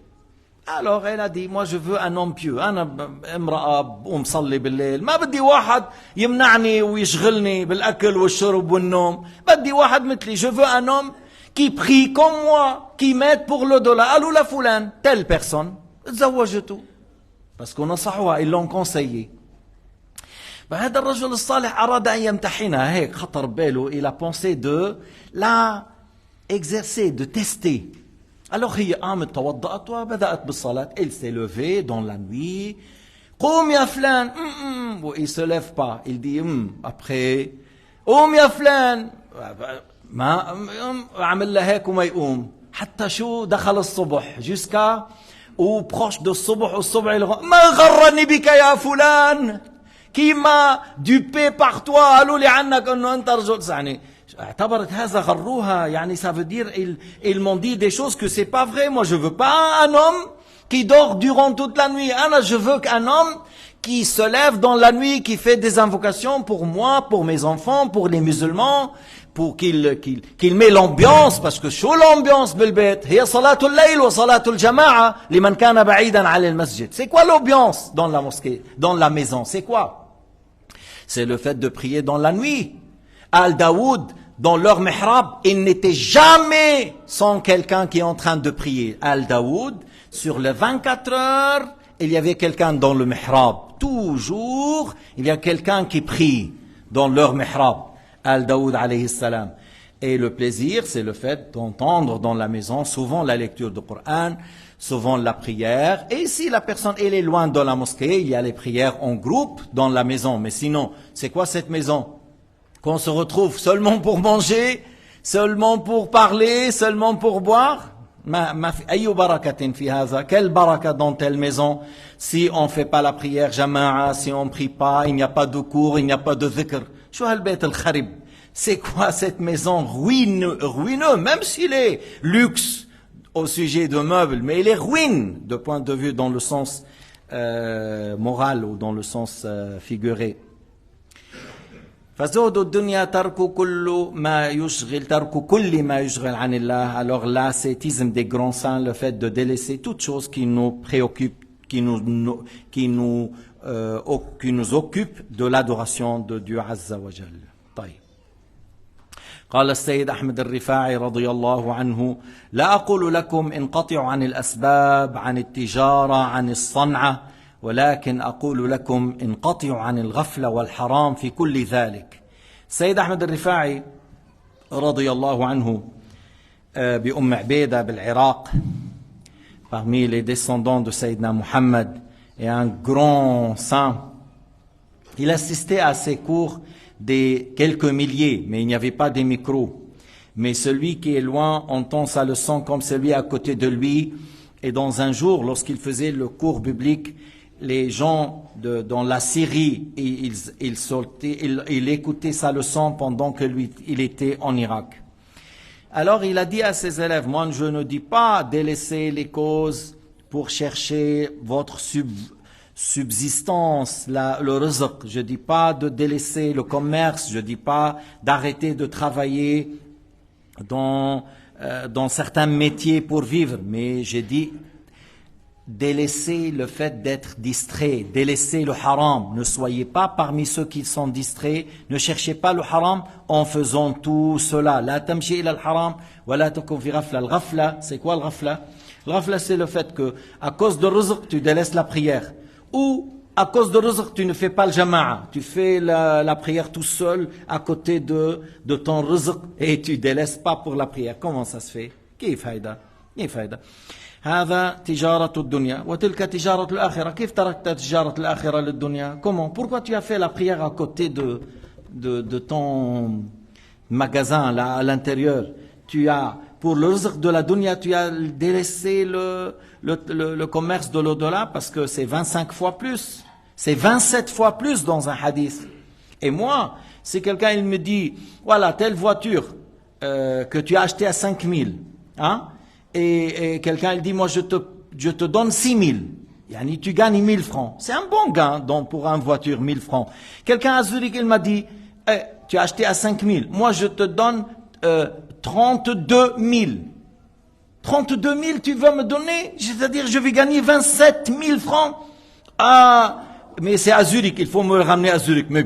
Alors elle a dit moi je veux un homme pieux. أنا امرأة ومصلي بالليل ما بدي واحد يمنعني ويشغلني بالأكل والشرب والنوم. بدي واحد مثلي. Je veux un homme qui prie comme moi, qui m'aide pour le dollar. قالوا لفلان telle personne. تزوجته parce qu'on نصحوها ils l'ont conseillé. هذا الرجل الصالح أراد أن يمتحنها هيك خطر باله. Il a pensé de la exercer, de tester. Alors هي قامت توضأت وبدأت بالصلاة. Elle s'est levée dans la nuit. قوم يا فلان. Il se lève pas. Il dit après. قوم يا فلان. ما عمل لها هيك وما يقوم. حتى شو دخل الصبح jusqu'à ou proche de الصبح والصبح ما غرني بك يا فلان. Qui m'a dupé par toi. قالوا لي عنك انه انت رجل يعني اعتبرت هذا غروها. يعني ça veut dire ils m'ont dit des choses que c'est pas vrai. Moi je veux pas un homme qui dort durant toute la nuit. Anna, je veux qu'un homme qui se lève dans la nuit, qui fait des invocations pour moi, pour mes enfants, pour les musulmans, pour qu'il met l'ambiance. Parce que شو l'ambiance بالبيت هي صلاة الليل وصلاة الجماعة لمن كان بعيدا عن المسجد. C'est quoi l'ambiance dans la mosquée, dans la maison? C'est quoi? C'est le fait de prier dans la nuit. Al-Daoud, dans leur mihrab, il n'était jamais sans quelqu'un qui est en train de prier. Al-Daoud, sur les 24 heures, il y avait quelqu'un dans le mihrab. Toujours, il y a quelqu'un qui prie dans leur mihrab. Al-Daoud alayhi salam. Et le plaisir, c'est le fait d'entendre dans la maison souvent la lecture du Coran, souvent la prière. Et si la personne elle est loin de la mosquée, il y a les prières en groupe dans la maison. Mais sinon, c'est quoi cette maison? Qu'on se retrouve seulement pour manger, seulement pour parler, seulement pour boire? Quelle baraka dans telle maison? Si on ne fait pas la prière jama'a, si on ne prie pas, il n'y a pas de cours, il n'y a pas de dhikr. C'est quoi cette maison ruineux, même s'il est luxe au sujet de meubles, mais il est ruine de point de vue dans le sens moral ou dans le sens figuré. فزهد الدنيا ترك كل ما يشغل ترك كل ما يشغل عن الله. Alors l'ascétisme des grands saints, le fait de délaisser toute chose qui nous préoccupe, qui nous occupe de l'adoration de Dieu Azza wa Jal. طيب. قال السيد أحمد الرفاعي رضي الله عنه لا أقول لكم انقطعوا عن الأسباب عن التجارة عن الصنعة ولكن أقول لكم انقطعوا عن الغفلة والحرام في كل ذلك. السيد أحمد الرفاعي رضي الله عنه بأم عبيدة بالعراق parmi les descendants de Sayyidina Muhammad et un grand saint. Il assistait à ces cours des quelques milliers, mais il n'y avait pas des micros. Mais celui qui est loin entend sa leçon comme celui à côté de lui. Et dans un jour, lorsqu'il faisait le cours biblique, les gens dans la Syrie, il écoutait sa leçon pendant que lui, il était en Irak. Alors il a dit à ses élèves, moi je ne dis pas délaisser les causes pour chercher votre subsistance, le rizq. Je ne dis pas de délaisser le commerce, je ne dis pas d'arrêter de travailler dans certains métiers pour vivre, mais j'ai dit délaisser le fait d'être distrait, délaisser le haram. Ne soyez pas parmi ceux qui sont distraits, ne cherchez pas le haram en faisant tout cela. La tamshi ila al-haram wa la takun fi ghafla. Al-ghafla, c'est quoi al-ghafla? Al-ghafla, c'est le fait que à cause de rizq, tu délaisses la prière. Ou à cause de rizq, tu ne fais pas le jama'a. Tu fais la prière tout seul à côté de ton rizq et tu délaisses pas pour la prière. Comment ça se fait? كيف هذا؟ هذا تجارة الدنيا وتلك تجارة الآخرة. كيف تركت تجارة الآخرة للدنيا? Comment? Pourquoi tu as fait la prière à côté de ton magasin là à l'intérieur? Tu as pour le rizq de la dunya, tu as délaissé le commerce de l'au-delà parce que c'est 25 fois plus. C'est 27 fois plus dans un hadith. Et moi, si quelqu'un il me dit, voilà, telle voiture que tu as achetée à 5 000, hein, et quelqu'un il dit, moi je te donne 6 000. Yani, tu gagnes 1000 francs. C'est un bon gain pour une voiture, 1000 francs. Quelqu'un à Zurich, il m'a dit, tu as acheté à 5 000. Moi je te donne 32 000. 32 000, tu vas me donner? C'est-à-dire, je vais gagner 27 000 francs. Ah, mais c'est à Zurich, il faut me le ramener à Zurich. Mais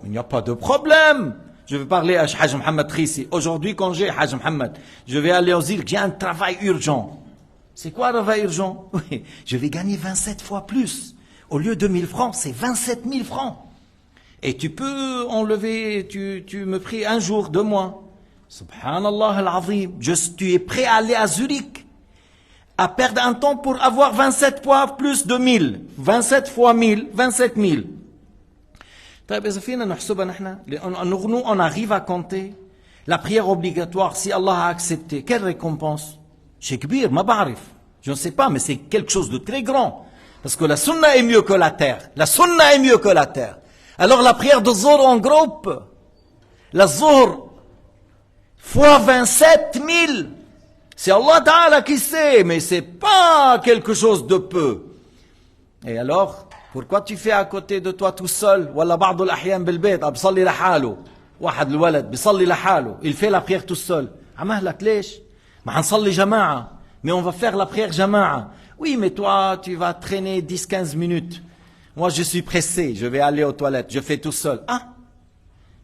il n'y a pas de problème. Je vais parler à Haj Mohamed Khissi. Aujourd'hui, quand j'ai Haj Mohamed, je vais aller aux îles, j'ai un travail urgent. C'est quoi un travail urgent? Oui, je vais gagner 27 fois plus. Au lieu de 1000 francs, c'est 27 000 francs. Et tu peux enlever, tu me pries un jour, 2 mois. Subhanallah al-Azim, tu es prêt à aller à Zurich, à perdre un temps pour avoir 27 fois plus de 1000. 27 fois 1000, 27 000. Nous, on arrive à compter la prière obligatoire, si Allah a accepté. Quelle récompense? Chez Kbir, ma ba'arif. Je ne sais pas, mais c'est quelque chose de très grand. Parce que la sunna est mieux que la terre. La sunna est mieux que la terre. Alors la prière de Zohr en groupe, la Zohr, fois 27 000. C'est Allah Ta'ala qui sait, mais c'est pas quelque chose de peu. Et alors, pourquoi tu fais à côté de toi tout seul? Wallah بعض الأحيان بالبيت بيصلي لحاله. واحد الولد بيصلي لحاله. Il fait la prière tout seul. عمهلك ليش؟ ما حنصلي جماعة. Mais on va faire la prière jama'a. Oui, mais toi, tu vas traîner 10-15 minutes. Moi, je suis pressé. Je vais aller aux toilettes. Je fais tout seul. Ah,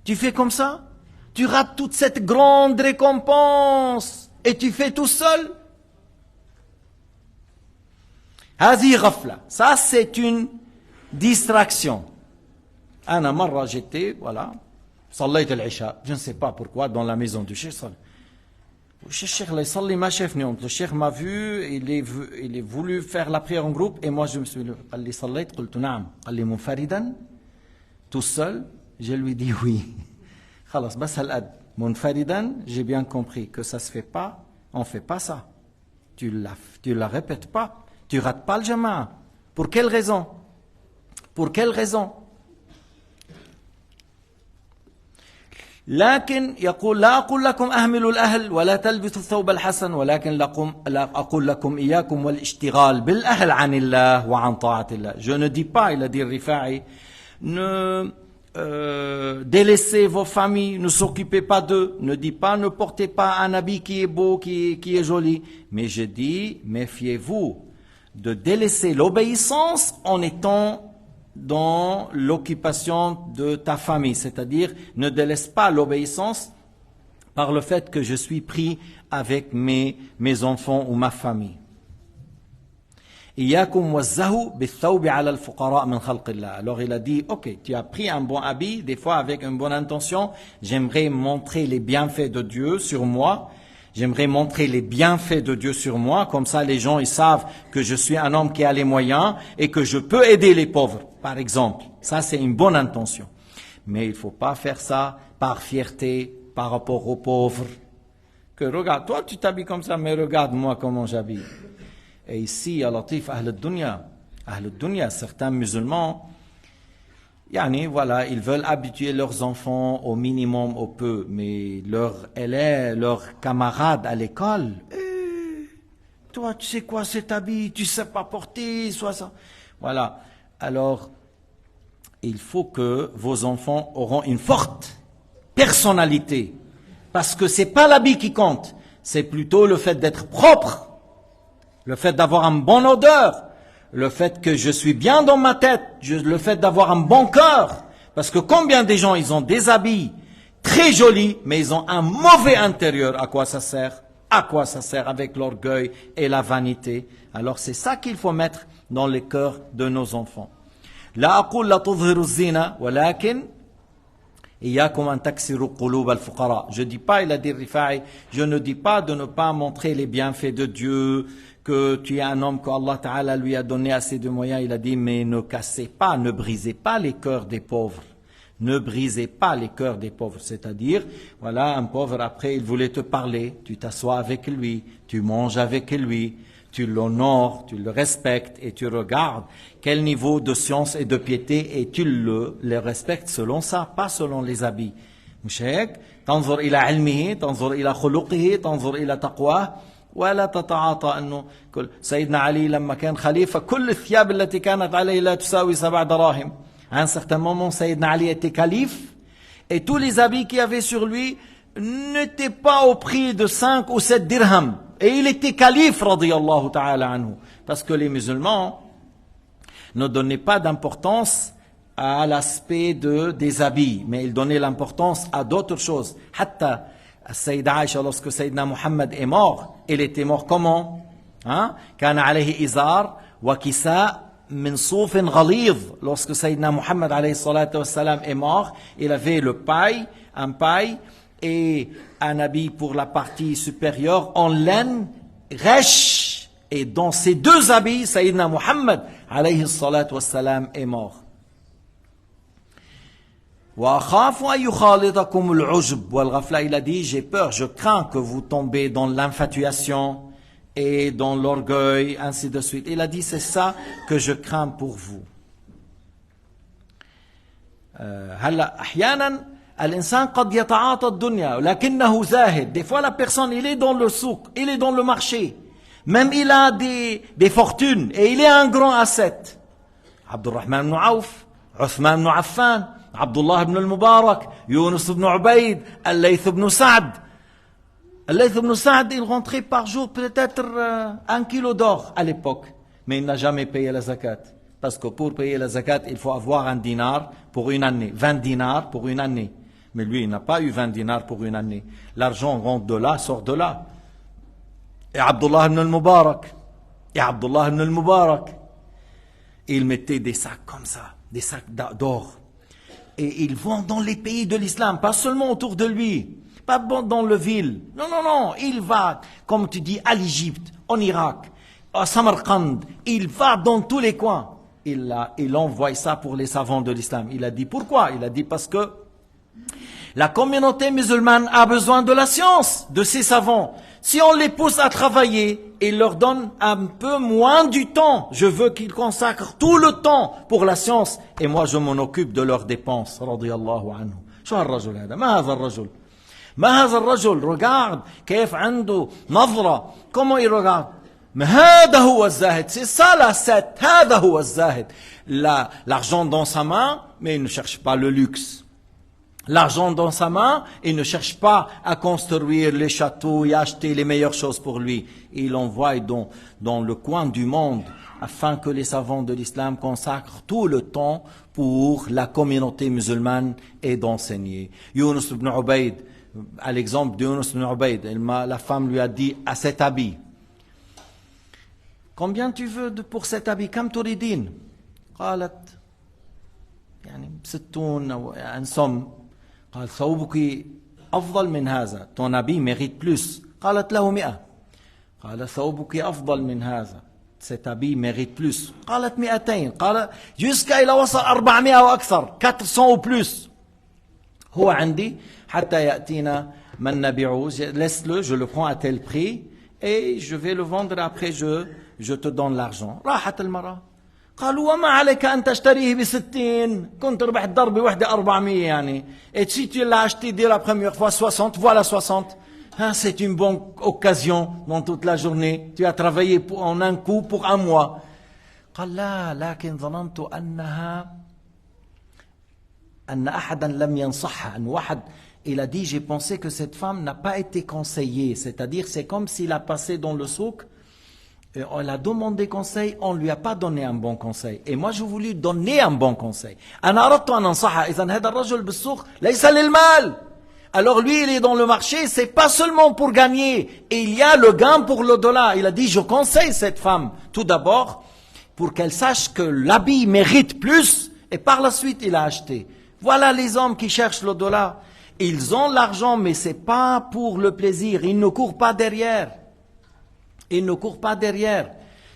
tu fais comme ça? Tu rates toute cette grande récompense et tu fais tout seul. هذه غفلة. Ça, c'est une distraction. أنا مرة j'étais, voilà, صليت العشاء. Je ne sais pas pourquoi, dans la maison du cheikh. Le cheikh m'a vu, il est voulu faire la prière en groupe et moi je me suis dit, قال لي صليت قلت نعم. قال لي منفردا, tout seul. Je lui dis oui. خلاص بس هالقد منفردا, j'ai bien compris que ça se fait pas, on fait pas ça. Tu la répètes pas, tu rates pas le jama'a. Pour quelle raison? Pour quelle raison? لكن يقول لا أقول لكم أهملوا الأهل ولا تلبسوا الثوب الحسن ولكن لا أقول لكم إياكم والاشتغال بالأهل عن الله وعن طاعة الله. Je ne dis pas, il a dit Rifa'i, ne délaissez vos familles, ne s'occupez pas d'eux, ne dis pas ne portez pas un habit qui est beau, qui est joli, mais je dis méfiez-vous de délaisser l'obéissance en étant dans l'occupation de ta famille, c'est-à-dire ne délaisse pas l'obéissance par le fait que je suis pris avec mes enfants ou ma famille. Alors il a dit, ok, tu as pris un bon habit, des fois avec une bonne intention, j'aimerais montrer les bienfaits de Dieu sur moi, j'aimerais montrer les bienfaits de Dieu sur moi, comme ça les gens ils savent que je suis un homme qui a les moyens et que je peux aider les pauvres, par exemple. Ça c'est une bonne intention. Mais il ne faut pas faire ça par fierté, par rapport aux pauvres. Que regarde, toi tu t'habilles comme ça, mais regarde moi comment j'habille. Et ici, à Latif, Ahl al-Dunya, certains musulmans, yani, voilà, ils veulent habituer leurs enfants au minimum, au peu, mais leurs camarades à l'école, toi, tu sais quoi cet habit, tu sais pas porter, soit ça. Voilà. Alors, il faut que vos enfants auront une forte personnalité, parce que c'est pas l'habit qui compte, c'est plutôt le fait d'être propre. Le fait d'avoir une bonne odeur, le fait que je suis bien dans ma tête, le fait d'avoir un bon cœur. Parce que combien de gens, ils ont des habits très jolis, mais ils ont un mauvais intérieur. À quoi ça sert? À quoi ça sert avec l'orgueil et la vanité? Alors c'est ça qu'il faut mettre dans les cœurs de nos enfants. لا أقول لا تظهروا الزينة ولكن إياكم أن تكسروا قلوب الفقراء. Je dis pas, il a dit Rifa'i, je ne dis pas de ne pas montrer les bienfaits de Dieu, que tu es un homme que Allah Ta'ala lui a donné assez de moyens. Il a dit, mais ne cassez pas, ne brisez pas les cœurs des pauvres. Ne brisez pas les cœurs des pauvres. C'est-à-dire, voilà, un pauvre, après, il voulait te parler, tu t'assois avec lui, tu manges avec lui, tu l'honores, tu le respectes et tu regardes quel niveau de science et de piété et tu le respectes selon ça, pas selon les habits. مش هيك؟ تنظر إلى علمه، تنظر إلى خلقه، تنظر إلى تقواه، ولا تتعاطى أنه سيدنا علي لما كان خليفة كل الثياب التي كانت عليه لا تساوي 7 دراهم. À un certain moment, Sayyidina Ali était calife et tous les habits qu'il y avait sur lui n'étaient pas au prix de 5 ou 7 dirhams. Et il était calife, radiyallahu ta'ala anhu. Parce que les musulmans ne donnaient pas d'importance à l'aspect des habits, mais ils donnaient l'importance à d'autres choses. Hatta Sayyida Aïcha, lorsque Sayyidina Muhammad est mort, il était mort comment? Kana alayhi izar wa kisa min soufin ghalidh. Lorsque Sayyidina Muhammad alayhi salatu wassalam est mort, il avait un paille et un habit pour la partie supérieure en laine rêche. Et dans ces deux habits, Sayyidina Muhammad alayhi salatu wassalam est mort. Il a dit, j'ai peur, je crains que vous tombez dans l'infatuation et dans l'orgueil, ainsi de suite. Il a dit, c'est ça que je crains pour vous. Des fois la personne, il est dans le souk, il est dans le marché, même il a des fortunes et il est un grand asset. Abdurrahman ibn Auf, Uthman ibn Affan, Abdullah ibn al-Mubarak, Yunus ibn Ubayd, Al-Layth ibn Sa'd. Al-Layth ibn Sa'd, il rentrait par jour peut-être 1 kilo d'or à l'époque, mais il n'a jamais payé la zakat. Parce que pour payer la zakat, il faut avoir un dinar pour une année, 20 dinars pour une année. Mais lui, il n'a pas eu 20 dinars pour une année. L'argent rentre de là, sort de là. Et Abdullah ibn al-Mubarak, il mettait des sacs comme ça, des sacs d'or. Et ils vont dans les pays de l'islam, pas seulement autour de lui, pas dans le ville. Non, il va, comme tu dis, à l'Égypte, en Irak, à Samarkand, il va dans tous les coins. Il envoie ça pour les savants de l'islam. Il a dit pourquoi? Il a dit parce que la communauté musulmane a besoin de la science, de ces savants. Si on les pousse à travailler et leur donne un peu moins du temps, je veux qu'ils consacrent tout le temps pour la science et moi je m'en occupe de leurs dépenses. Radiyallahu anhu. شو هالرجل هذا؟ ما هذا الرجل؟ ما هذا الرجل؟ Regarde كيف عنده نظرة. Comment il regarde? Mais هذا هو الزاهد. C'est ça la set. هذا هو الزاهد. L'argent dans sa main, mais il ne cherche pas le luxe. L'argent dans sa main, il ne cherche pas à construire les châteaux et acheter les meilleures choses pour lui. Il envoie dans le coin du monde afin que les savants de l'islam consacrent tout le temps pour la communauté musulmane et d'enseigner. Yunus ibn Ubayd, à l'exemple de Yunus ibn Ubayd, la femme lui a dit à cet habit, combien tu veux pour cet habit? Kam turidin? قالت يعني 60 أو une somme. قال ثوبك أفضل من هذا. Ton habit mérite plus. قالت له 100. قال ثوبك أفضل من هذا. Cet habit mérite plus. قالت 200. قال jusqu'à إلى وصل 400 وأكثر. 400 ou plus. هو عندي حتى يأتينا من نبيعه. Laisse-le, je le prends à tel prix et je vais le vendre après je te donne l'argent. راحت المرأة. قالوا وما عليك أن تشتريه ب60 كنت ربحت ضربة واحدة 400 يعني. Et si tu l'as acheté dès la première fois 60, voilà 60. C'est une bonne occasion dans toute la journée. Tu as travaillé en un coup pour un mois. قال لا لكن ظننت أن أحدا لم ينصحها. أن واحد il a dit j'ai pensé que cette femme n'a pas été conseillée. C'est-à-dire c'est comme s'il a passé dans le souk. Et on a demandé conseil, on ne lui a pas donné un bon conseil. Et moi, je voulais donner un bon conseil. Alors lui, il est dans le marché, c'est pas seulement pour gagner. Et il y a le gain pour l'au-delà. Il a dit, je conseille cette femme. Tout d'abord, pour qu'elle sache que l'habit mérite plus, et par la suite il a acheté. Voilà les hommes qui cherchent le dollar. Ils ont l'argent, mais c'est pas pour le plaisir. Ils ne courent pas derrière. Ils ne courent pas derrière.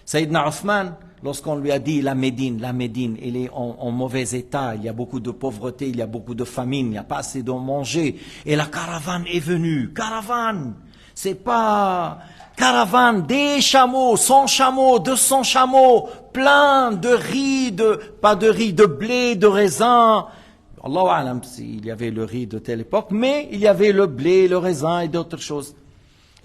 Sayyidina Othman, lorsqu'on lui a dit la Médine, il est en mauvais état, il y a beaucoup de pauvreté, il y a beaucoup de famine, il n'y a pas assez de manger. Et la caravane est venue. Caravane, c'est pas caravane, des chameaux, 100 chameaux, 200 chameaux, plein de riz, de blé, de raisin. Allahu a'lam s'il y avait le riz de telle époque, mais il y avait le blé, le raisin et d'autres choses.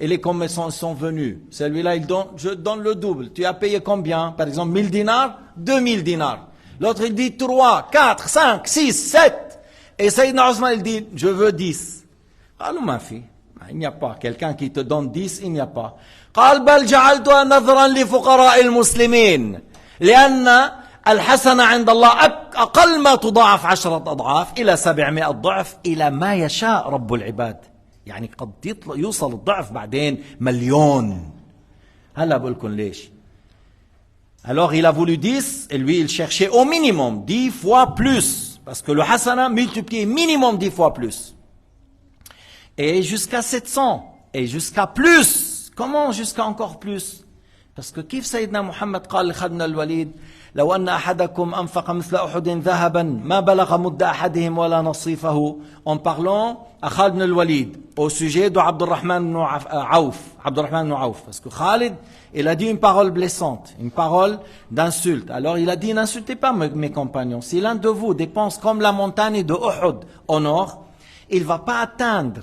Et les commerçants sont venus. Celui-là, je donne le double. Tu as payé combien? Par exemple, 1000 dinars, 2000 dinars. L'autre, il dit 3, 4, 5, 6, 7. Et Sayyidina Othman, il dit, je veux 10. Alors, ma fille, il n'y a pas. Quelqu'un qui te donne 10, il n'y a pas. قال بل جعلتها نذرا لفقراء المسلمين لأن الحسنة عند الله أقل ما تضاعف 10 أضعاف إلى 700 ضعف إلى ما يشاء رب العباد. يعني قد يوصل الضعف بعدين مليون. هلا بقول لكم ليش. Alors il a voulu 10 et lui il cherchait au minimum 10 fois plus. Parce que le hasana multiplié minimum 10 fois plus. Et jusqu'à 700. Et jusqu'à plus. Comment jusqu'à encore plus? Parce que كيف سيدنا محمد قال لخالد بن الوليد لو أن أحدكم أنفق مثل أحد ذهبا ما بلغ مد أحدهم ولا نصيفه. En parlant à Khalid ibn al-Walid au sujet de Abdurrahman ibn Auf. Parce que Khalid, il a dit une parole blessante, une parole d'insulte. Alors il a dit, n'insultez pas mes compagnons. Si l'un de vous dépense comme la montagne de Uhud au nord, il ne va pas atteindre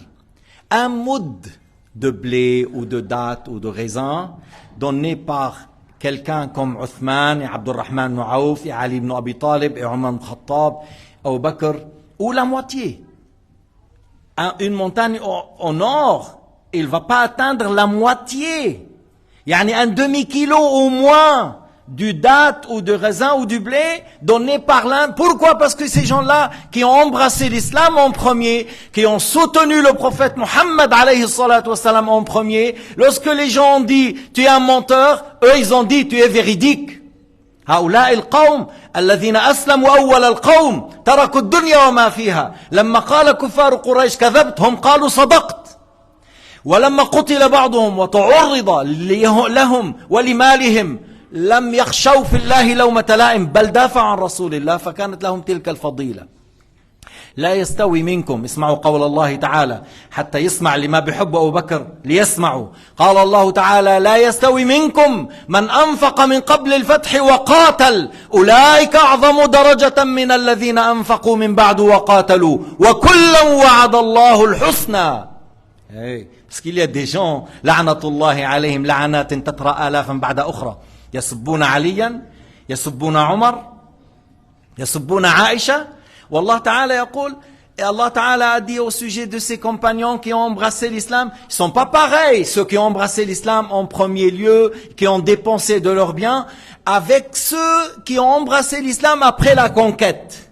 un moud de blé ou de dattes ou de raisin donné par quelqu'un comme Uthman et Abdurrahman ibn Auf et Ali ibn Abi Talib et Omar ibn Khattab, Abu Bakr, ou la moitié. Une montagne au nord, il ne va pas atteindre la moitié. Yani un demi-kilo au moins du date ou de raisin ou du blé donné par l'un. Pourquoi? Parce que ces gens-là qui ont embrassé l'islam en premier, qui ont soutenu le prophète Muhammad alayhi salatu wassalam en premier, lorsque les gens ont dit tu es un menteur, eux ils ont dit tu es véridique. هؤلاء القوم الذين أسلموا أول القوم تركوا الدنيا وما فيها لما قال كفار قريش كذبت هم قالوا صدقت ولما قتل بعضهم وتعرض لهم ولمالهم لم يخشوا في الله لومة لائم بل دافعوا عن رسول الله فكانت لهم تلك الفضيلة. لا يستوي منكم اسمعوا قول الله تعالى حتى يسمع لما بحب أبو بكر ليسمعوا. قال الله تعالى لا يستوي منكم من أنفق من قبل الفتح وقاتل أولئك أعظم درجة من الذين أنفقوا من بعد وقاتلوا وكلا وعد الله الحسنى. Parce qu'il y a des gens لعنة الله عليهم لعنات تترى آلافا بعد أخرى يسبون عليا يسبون عمر يسبون عائشة. والله تعالى يقول, et Allah Ta'ala a dit au sujet de ses compagnons qui ont embrassé l'islam, ils sont pas pareils, ceux qui ont embrassé l'islam en premier lieu, qui ont dépensé de leurs biens, avec ceux qui ont embrassé l'islam après la conquête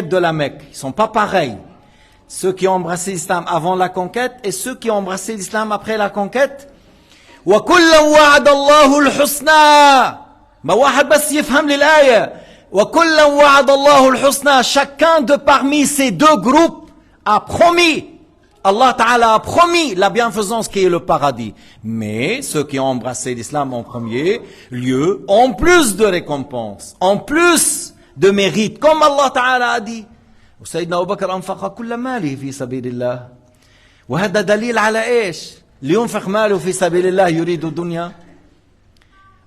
de la Mecque. Ils sont pas pareils. Ceux qui ont embrassé l'islam avant la conquête et ceux qui ont embrassé l'islam après la conquête. وَكُلًّا وَعَدَ اللَّهُ الْحُسْنَى. ما واحد بس يفهم للآية. وَكُلًّا وَعَدَ اللَّهُ الْحُسْنَى. Chacun de parmi ces deux groupes a promis, Allah Ta'ala a promis la bienfaisance qui est le paradis. Mais ceux qui ont embrassé l'islam en premier lieu ont plus de récompenses, ont plus de mérite, comme Allah Ta'ala a dit. وسيدنا أبو بكر أنفق كل ماله في سبيل الله. وهذا دليل على إيش؟ لينفق ماله في سبيل الله يريد الدنيا.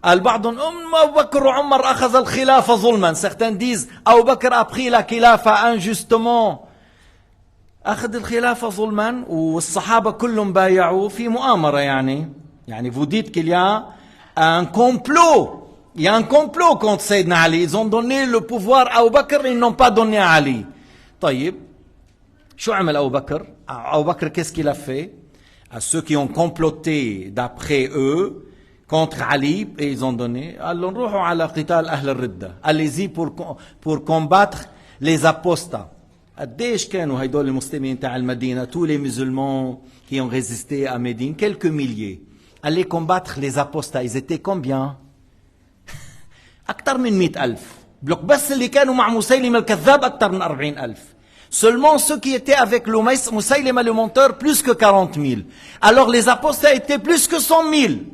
البعض أبو بكر وعمر أخذ الخلافة ظلما. Certains disent أبو بكر a pris la khilafa injustement. أخذ الخلافة ظلما والصحابة كلهم بايعوا في مؤامرة يعني vous dites qu'il y a un complot. Il y a un complot contre Sayyidina Ali. Ils ont donné le pouvoir à Abu Bakr, ils n'ont pas donné à Ali. طيب شو عمل أبو بكر؟ أبو بكر qu'est-ce qu'il a fait? À ceux qui ont comploté d'après eux contre Ali, et ils ont donné, allez-y pour combattre les apostats. قديش كانوا هيدول المسلمين تاع المدينة, tous les musulmans qui ont résisté à Médine, quelques milliers. Allez combattre les apostats, ils étaient combien? أكثر من 100,000. بلوك بس اللي كانوا مع مسيلمة الكذاب أكثر من 40,000. Seulement ceux qui étaient avec le Musaylima le menteur, plus que 40,000. Alors les apostats étaient plus que 100,000.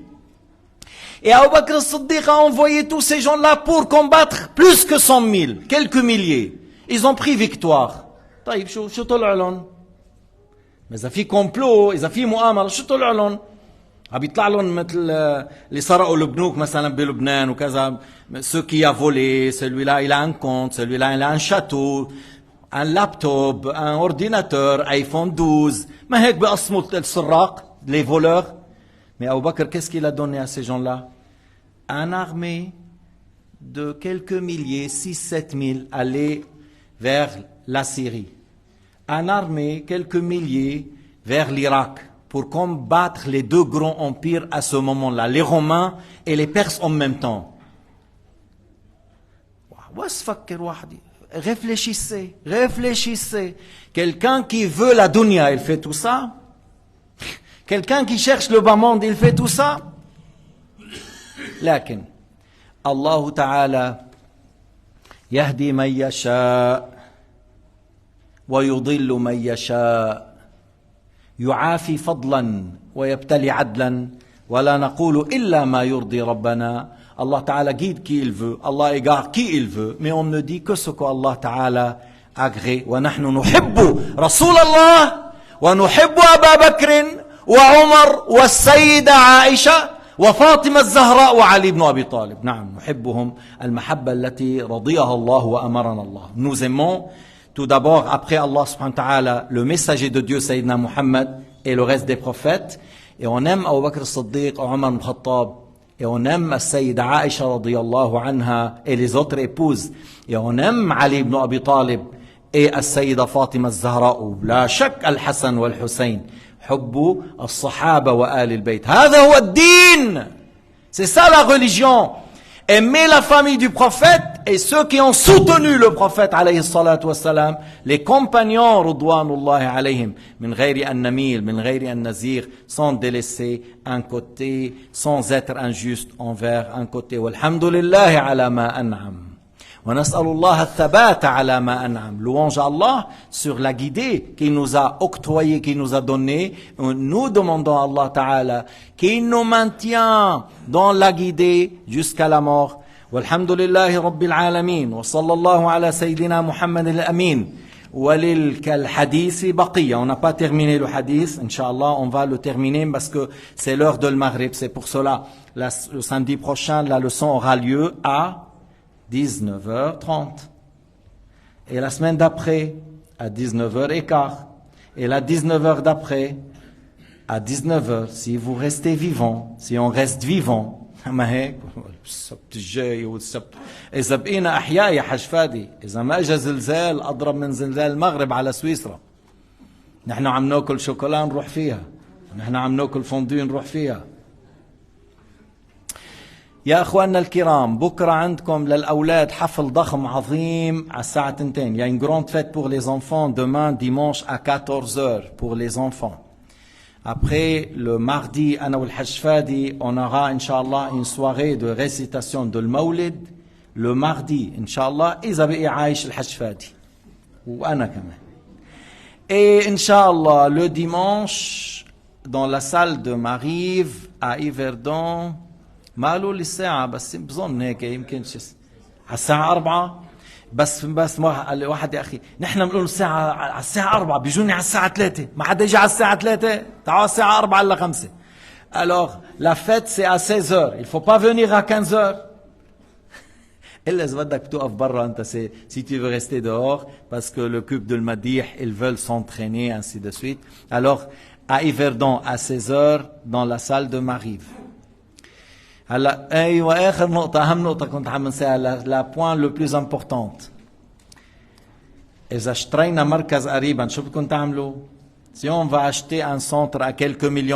Et Abu Bakr al-Siddiq a envoyé tous ces gens-là pour combattre plus que 100,000, quelques milliers. Ils ont pris victoire. طيب شو طلع لهم؟ إذا في كومبلو، إذا في مؤامرة، شو طلع لهم؟ عم يطلع لهم مثل اللي سرقوا البنوك مثلا بلبنان وكذا، ceux qui a volé, celui-là il a un compte, celui-là il a un château, un laptop, un ordinateur, iPhone 12. ما هيك بقسموا السراق, les voleurs. Mais Abu Bakr, qu'est-ce qu'il a donné à ces gens-là? Un armée de quelques milliers, 6-7 000, allait vers la Syrie. Un armée, quelques milliers, vers l'Irak, pour combattre les deux grands empires à ce moment-là, les Romains et les Perses en même temps. Réfléchissez, réfléchissez. Quelqu'un qui veut la dunya, il fait tout ça. Quelqu'un qui cherche le bas monde, il fait tout ça. لكن الله تعالى يهدي من يشاء ويضل من يشاء يعافي فضلا ويبتلي عدلا ولا نقول إلا ما يرضي ربنا. Allah Ta'ala guide qui il veut, Allah égare qui il veut, mais on ne dit que ce qu'Allah Ta'ala agrée. ونحن نحب رسول الله ونحب أبا بكر وعمر والسيدة عائشة وفاطمة الزهراء وعلي بن أبي طالب. نعم نحبهم المحبة التي رضيها الله وأمرنا الله. Nous aimons tout d'abord, après Allah subhanahu wa ta'ala, le messager de Dieu Sayyidina Muhammad et le reste des prophètes, et on aime Abu Bakr al-Siddiq, Omar al-Khattab, et on aime Sayyida Aisha radiyallahu anha et les autres épouses, et on aime Ali ibn Abi Talib et Sayyida Fatima al-Zahra, لا شك الحسن والحسين. حب الصحابة وآل البيت. هذا هو الدين. C'est ça la religion. Aimer la famille du prophète et ceux qui ont soutenu le prophète alayhi salatu wassalam, les compagnons ridwanullahi alayhim, min ghayri an namil, min ghayri an nazir, sans délaisser un côté, sans être injuste envers un côté. Walhamdulillahi ala ma an'am. ونسأل الله الثبات على ما أنعم. Louange à Allah sur la guidée qu'il nous a octroyée, qu'il nous a donnée. Nous demandons à Allah Ta'ala qu'il nous maintient dans la guidée jusqu'à la mort. Walhamdulillahi Rabbil Alamin. Wa sallallahu ala Sayyidina Muhammad al-Amin. Hadith baqiya. On n'a pas terminé le hadith. Inch'Allah, on va le terminer parce que c'est l'heure de l'Maghrib. C'est pour cela, le samedi prochain, la leçon aura lieu à 19h30. Et la semaine d'après, à 19h15. Et la 19h d'après, à 19h, si vous restez vivant, si on reste vivant. ما هيك السبت الجاي والسبت إذا بقينا أحياء يا حج فادي. إذا ما إجا زلزال أضرب من زلزال المغرب على سويسرا. نحن عم ناكل شوكولا نروح فيها. نحن عم ناكل فوندو نروح فيها. يا أخواننا الكرام، بكرة عندكم للأولاد حفل ضخم عظيم على الساعة 2. Il y a une grande fête pour les enfants demain dimanche à 14h pour les enfants. Après le mardi, Ana wal Hajj Fadi, on aura Inch'Allah une soirée de récitation de l'Maulid. Le mardi, Inch'Allah, إذا بقي عايش الحج فادي. وأنا كمان. Et Inch'Allah, le dimanche, dans la salle de Mariv à Yverdon, ما قالوا لي الساعة بس بظن هيك يمكن على الساعة 4. بس واحد يا أخي نحن بنقول الساعة على الساعة 4 بيجوني على الساعة 3. ما حدا يجي على الساعة 3. تعالوا على الساعة 4 إلا 5. Alors la fête c'est à 16h. Il faut pas venir à 15h. إلا إذا بدك بتوقف برا أنت si tu veux rester dehors parce que le couple de l'Madih ils veulent s'entraîner ainsi de suite. Alors à Yverdon à 16h dans la salle de Mariv. هلا ايوه اخر نقطة اهم نقطة كنت عم نساها لا بوين لو بلوز امبورطونت. إذا اشترينا مركز قريبا شو بدكم تعملوا؟ Si on va acheter un centre à quelques millions